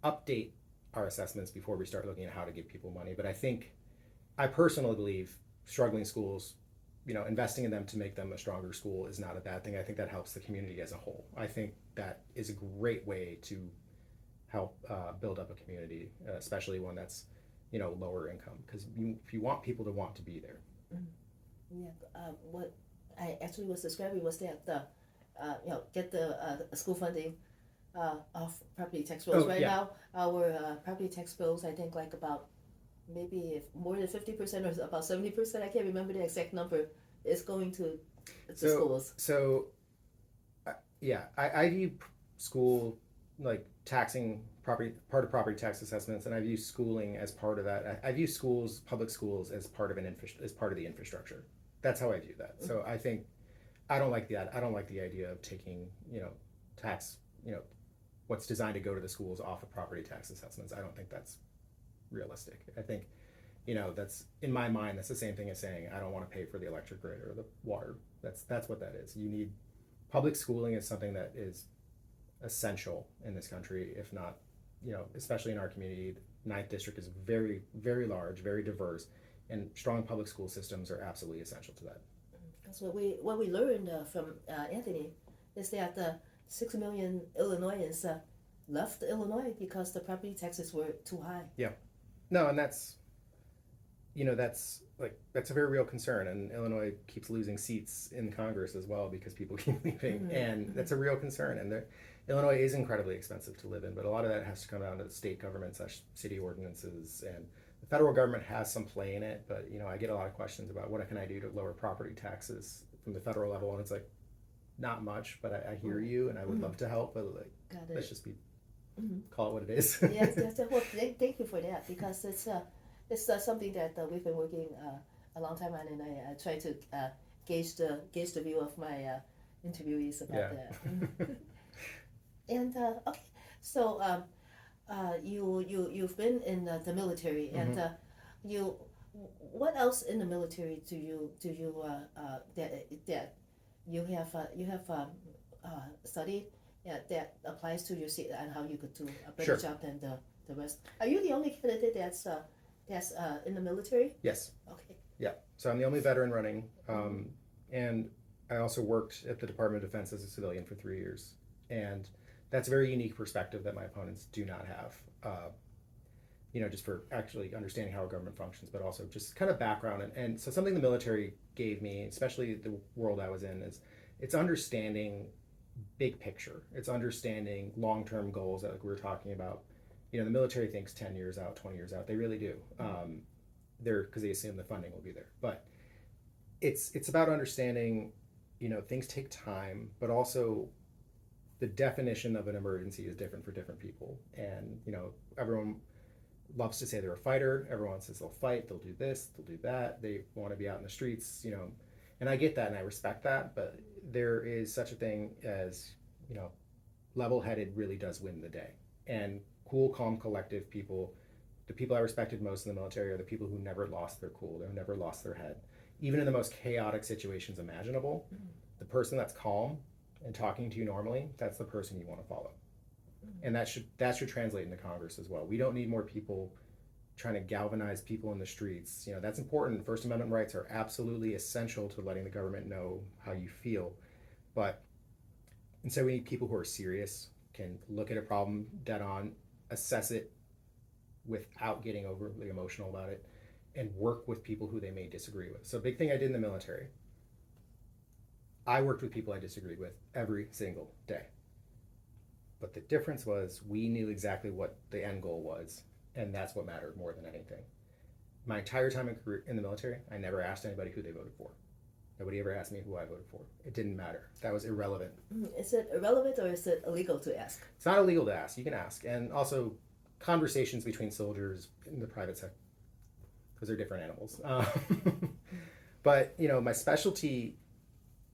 update our assessments before we start looking at how to give people money. But I personally believe struggling schools, investing in them to make them a stronger school is not a bad thing. I think that helps the community as a whole. I think that is a great way to help build up a community, especially one that's, lower income, because if you want people to want to be there. Yeah, what I actually was describing was that get the school funding off property tax bills. Now, our property tax bills, I think like about maybe more than 50% or about 70%, I can't remember the exact number, is going to schools. So, I view school like taxing part of property tax assessments, and I view schooling as part of that. I view public schools as part of the infrastructure. That's how I view that. Mm-hmm. So I don't like the idea of taking tax what's designed to go to the schools off of property tax assessments. I don't think that's realistic. I think that's, in my mind, that's the same thing as saying I don't want to pay for the electric grid or the water. That's what that is. You need public schooling is something that is essential in this country, if not, especially in our community. The 9th District is very, very large, very diverse, and strong public school systems are absolutely essential to that. That's what we learned from Anthony, is that 6 million Illinoisans left Illinois because the property taxes were too high. Yeah, no, and that's a very real concern, and Illinois keeps losing seats in Congress as well because people keep leaving, mm-hmm. and that's a real concern. And Illinois is incredibly expensive to live in, but a lot of that has to come down to the state government / city ordinances, and the federal government has some play in it. But I get a lot of questions about what can I do to lower property taxes from the federal level, and it's like not much, but I hear you, and I would mm-hmm. love to help, but let's just mm-hmm. call it what it is. Yes. Well, thank you for that, because it's something that we've been working a long time on, and I try to gauge the view of my interviewees about that. And okay, so you've been in the military, mm-hmm. and what else in the military do you that you have studied that applies to your seat and how you could do a better job than the rest? Are you the only candidate that's in the military? Yes. Okay. Yeah. So I'm the only veteran running, and I also worked at the Department of Defense as a civilian for 3 years, and that's a very unique perspective that my opponents do not have. Just for actually understanding how a government functions, but also just kind of background. And so something the military gave me, especially the world I was in, is it's understanding big picture. It's understanding long-term goals that, like we were talking about. The military thinks 10 years out, 20 years out. They really do. Because they assume the funding will be there. But it's about understanding, things take time, but also the definition of an emergency is different for different people. And, everyone loves to say they're a fighter. Everyone says they'll fight, they'll do this, they'll do that. They want to be out in the streets, and I get that and I respect that, but there is such a thing as, level-headed really does win the day. And cool, calm, collective people, the people I respected most in the military are the people who never lost their cool, they never lost their head. Even in the most chaotic situations imaginable, mm-hmm. the person that's calm and talking to you normally, that's the person you want to follow. And that should translate into Congress as well. We don't need more people trying to galvanize people in the streets. That's important. First Amendment rights are absolutely essential to letting the government know how you feel. But instead, we need people who are serious, can look at a problem dead on, assess it without getting overly emotional about it, and work with people who they may disagree with. So a big thing I did in the military, I worked with people I disagreed with every single day. But the difference was we knew exactly what the end goal was, and that's what mattered more than anything. My entire time in the military, I never asked anybody who they voted for. Nobody ever asked me who I voted for. It didn't matter. That was irrelevant. Is it irrelevant or is it illegal to ask? It's not illegal to ask. You can ask. And also, conversations between soldiers in the private sector, because they're different animals. But, my specialty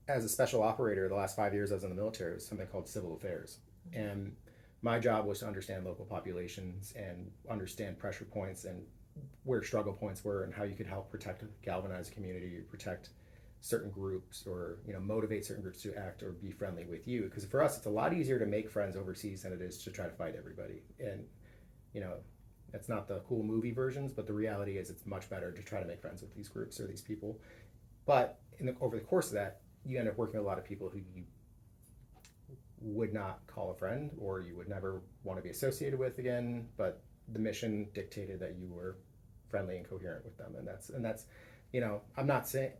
as a special operator the last 5 years I was in the military was something called civil affairs. And my job was to understand local populations and understand pressure points and where struggle points were and how you could help protect, galvanize a community, protect certain groups, or motivate certain groups to act or be friendly with you. Because for us, it's a lot easier to make friends overseas than it is to try to fight everybody. And that's not the cool movie versions, but the reality is it's much better to try to make friends with these groups or these people. But over the course of that, you end up working with a lot of people who you would not call a friend or you would never want to be associated with again, but the mission dictated that you were friendly and coherent with them. And that's I'm not saying,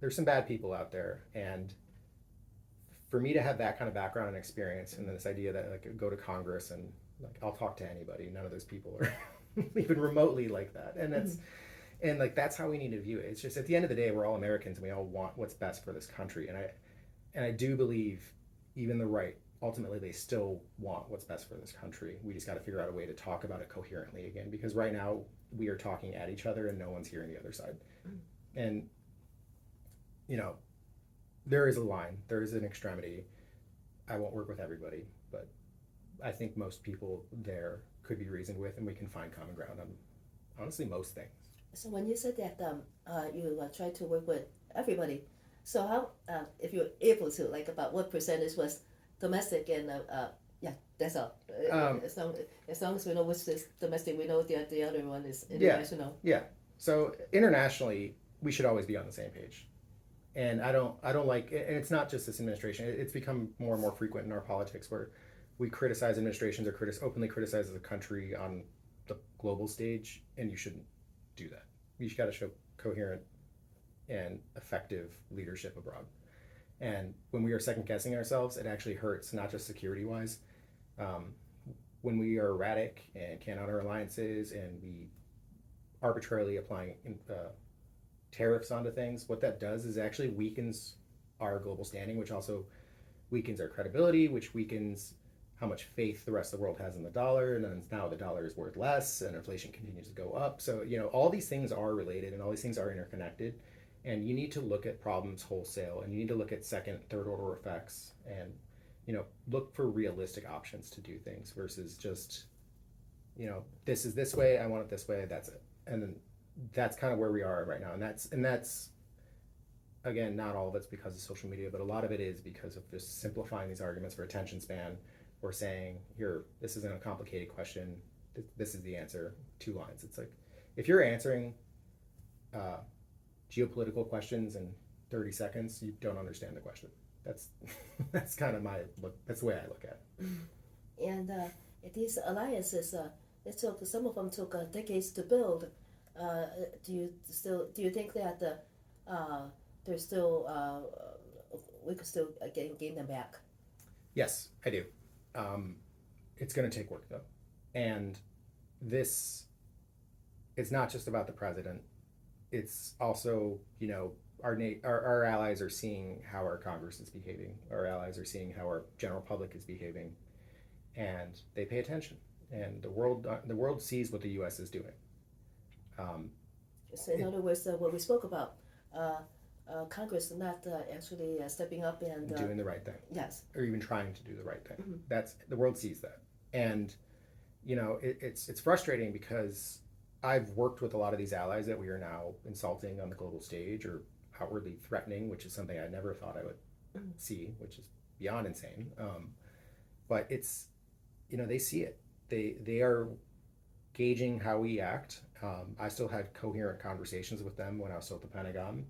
there's some bad people out there, and for me to have that kind of background and experience, and this idea that like go to Congress and like I'll talk to anybody, none of those people are even remotely like that, and that's how we need to view it. It's just at the end of the day, we're all Americans and we all want what's best for this country, and I do believe even the right, ultimately they still want what's best for this country. We just got to figure out a way to talk about it coherently again, because right now we are talking at each other and no one's hearing the other side. And there is a line, there is an extremity. I won't work with everybody, but I think most people there could be reasoned with, and we can find common ground on honestly most things. So when you said that you try to work with everybody, so how, if you're able to, like about what percentage was domestic and that's all. As long as we know which is domestic, we know the other one is international. Yeah. So internationally, we should always be on the same page. And I don't like, and it's not just this administration. It's become more and more frequent in our politics where we criticize administrations or openly criticize the country on the global stage, and you shouldn't do that. You got to show coherent and effective leadership abroad. And when we are second guessing ourselves, it actually hurts, not just security wise. When we are erratic and can't honor alliances and we arbitrarily applying tariffs onto things, what that does is actually weakens our global standing, which also weakens our credibility, which weakens how much faith the rest of the world has in the dollar, and then now the dollar is worth less and inflation continues to go up. So all these things are related and all these things are interconnected, and you need to look at problems wholesale, and you need to look at second, third order effects, and look for realistic options to do things versus just this is this way, I want it this way, that's it. And then that's kind of where we are right now, and that's again, not all of it's because of social media, but a lot of it is because of just simplifying these arguments for attention span, or saying, here, this isn't a complicated question, this is the answer, 2 lines. It's like, if you're answering geopolitical questions in 30 seconds, you don't understand the question. That's kind of my look. That's the way I look at it. And these alliances, some of them took decades to build. Do you think that there's still we could still gain them back? Yes, I do. It's going to take work though, and this it's not just about the president. It's also our allies are seeing how our Congress is behaving. Our allies are seeing how our general public is behaving, and they pay attention. And the world sees what the U.S. is doing. So in other words, what we spoke about, Congress not actually stepping up and doing the right thing. Yes. Or even trying to do the right thing. Mm-hmm. That's the world sees that, and it's frustrating because I've worked with a lot of these allies that we are now insulting on the global stage or outwardly threatening, which is something I never thought I would see, which is beyond insane. But it's, they see it. They are gauging how we act. I still had coherent conversations with them when I was still at the Pentagon.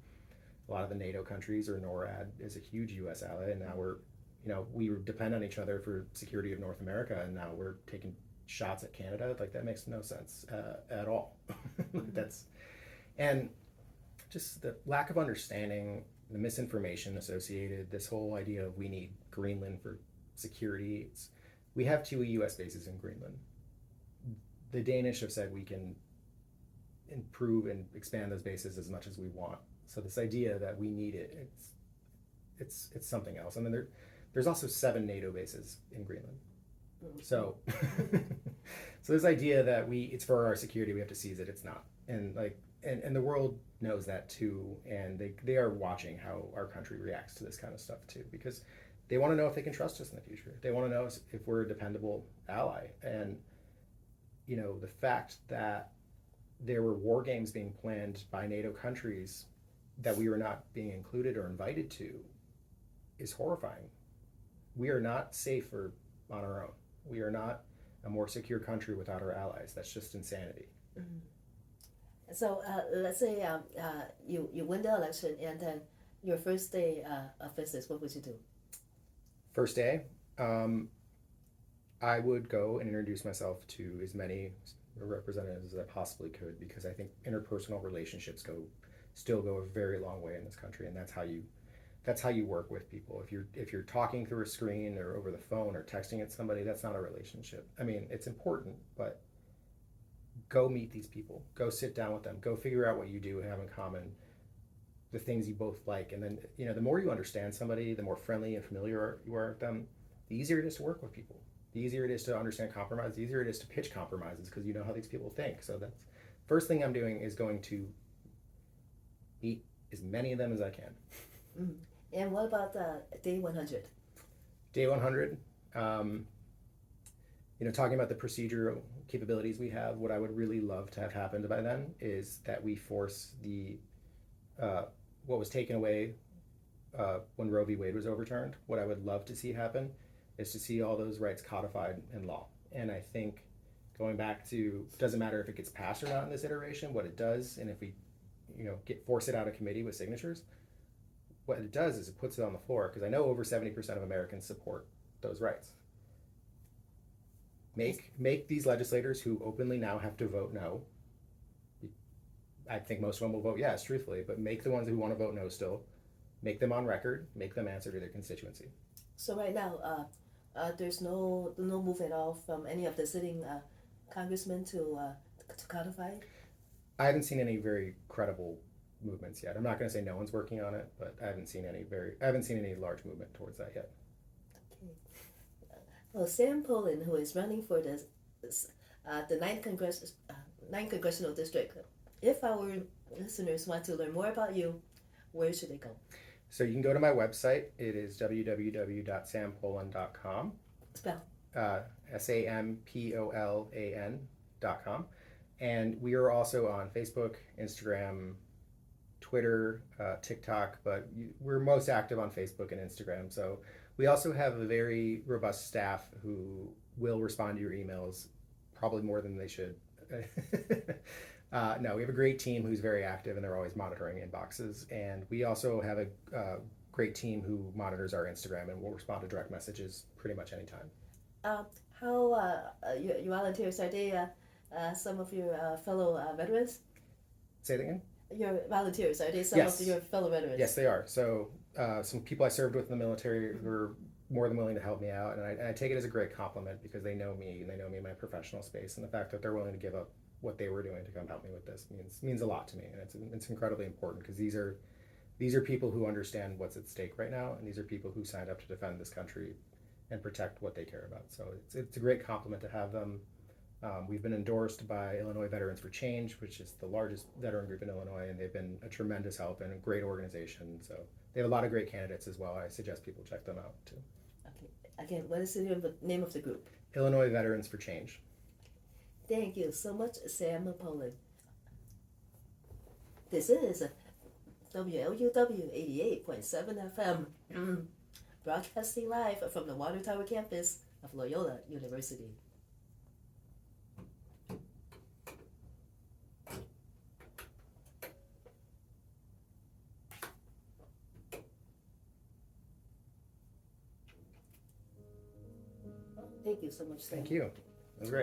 A lot of the NATO countries, or NORAD is a huge U.S. ally, and now we depend on each other for security of North America, and now we're taking shots at Canada. Like, that makes no sense at all. And just the lack of understanding, the misinformation associated, this whole idea of we need Greenland for security. We have 2 U.S. bases in Greenland. The Danish have said we can improve and expand those bases as much as we want. So this idea that we need it, it's something else. And then there's also 7 NATO bases in Greenland. So so this idea that it's for our security, we have to seize it, it's not. And and the world knows that too, and they are watching how our country reacts to this kind of stuff too, because they want to know if they can trust us in the future. They want to know if we're a dependable ally. And the fact that there were war games being planned by NATO countries that we were not being included or invited to is horrifying. We are not safer on our own. We are not a more secure country without our allies. That's just insanity. Mm-hmm. So let's say you win the election, and then your first day of business, what would you do? First day, I would go and introduce myself to as many representatives as I possibly could, because I think interpersonal relationships still go a very long way in this country, and that's how you work with people. If you're talking through a screen or over the phone or texting at somebody, that's not a relationship. I mean, it's important, but go meet these people. Go sit down with them. Go figure out what you do and have in common, the things you both like. And then, the more you understand somebody, the more friendly and familiar you are with them, the easier it is to work with people. The easier it is to understand compromise, the easier it is to pitch compromises, because you know how these people think. So that's first thing I'm doing, is going to meet as many of them as I can. Mm-hmm. And what about day 100? Day 100, talking about the procedural capabilities we have, what I would really love to have happened by then is that we force what was taken away when Roe v. Wade was overturned. What I would love to see happen is to see all those rights codified in law. And I think going back to, it doesn't matter if it gets passed or not in this iteration, what it does, and if we force it out of committee with signatures, what it does is it puts it on the floor, because I know over 70% of Americans support those rights. Make these legislators who openly now have to vote no. I think most of them will vote yes, truthfully, but make the ones who want to vote no still, make them on record, make them answer to their constituency. So right now, there's no move at all from any of the sitting congressmen to codify? I haven't seen any very credible movements yet. I'm not going to say no one's working on it, but I haven't seen any large movement towards that yet. Okay. Well, Sam Poland, who is running for the 9th Congressional District, if our listeners want to learn more about you, where should they go? So you can go to my website. It is www.sampolan.com. Spell. SAMPOLAN.com. And we are also on Facebook, Instagram, Twitter, TikTok, but we're most active on Facebook and Instagram. So we also have a very robust staff who will respond to your emails, probably more than they should. No, we have a great team who's very active, and they're always monitoring inboxes. And we also have a great team who monitors our Instagram and will respond to direct messages pretty much anytime. How your volunteers, are they some of your fellow veterans? Say that again? Your volunteers, are they some of your fellow veterans? Yes, they are. So some people I served with in the military who are more than willing to help me out, and I take it as a great compliment, because they know me and they know me in my professional space, and the fact that they're willing to give up what they were doing to come help me with this means a lot to me, and it's incredibly important, because these are people who understand what's at stake right now, and these are people who signed up to defend this country and protect what they care about. So it's a great compliment to have them. We've been endorsed by Illinois Veterans for Change, which is the largest veteran group in Illinois, and they've been a tremendous help and a great organization. So they have a lot of great candidates as well. I suggest people check them out too. Okay. Again, what is the name of the group? Illinois Veterans for Change. Thank you so much, Sam Poland. This is WLUW 88.7 FM, broadcasting live from the Water Tower campus of Loyola University. Thank you so much, Sam. Thank you. That was great.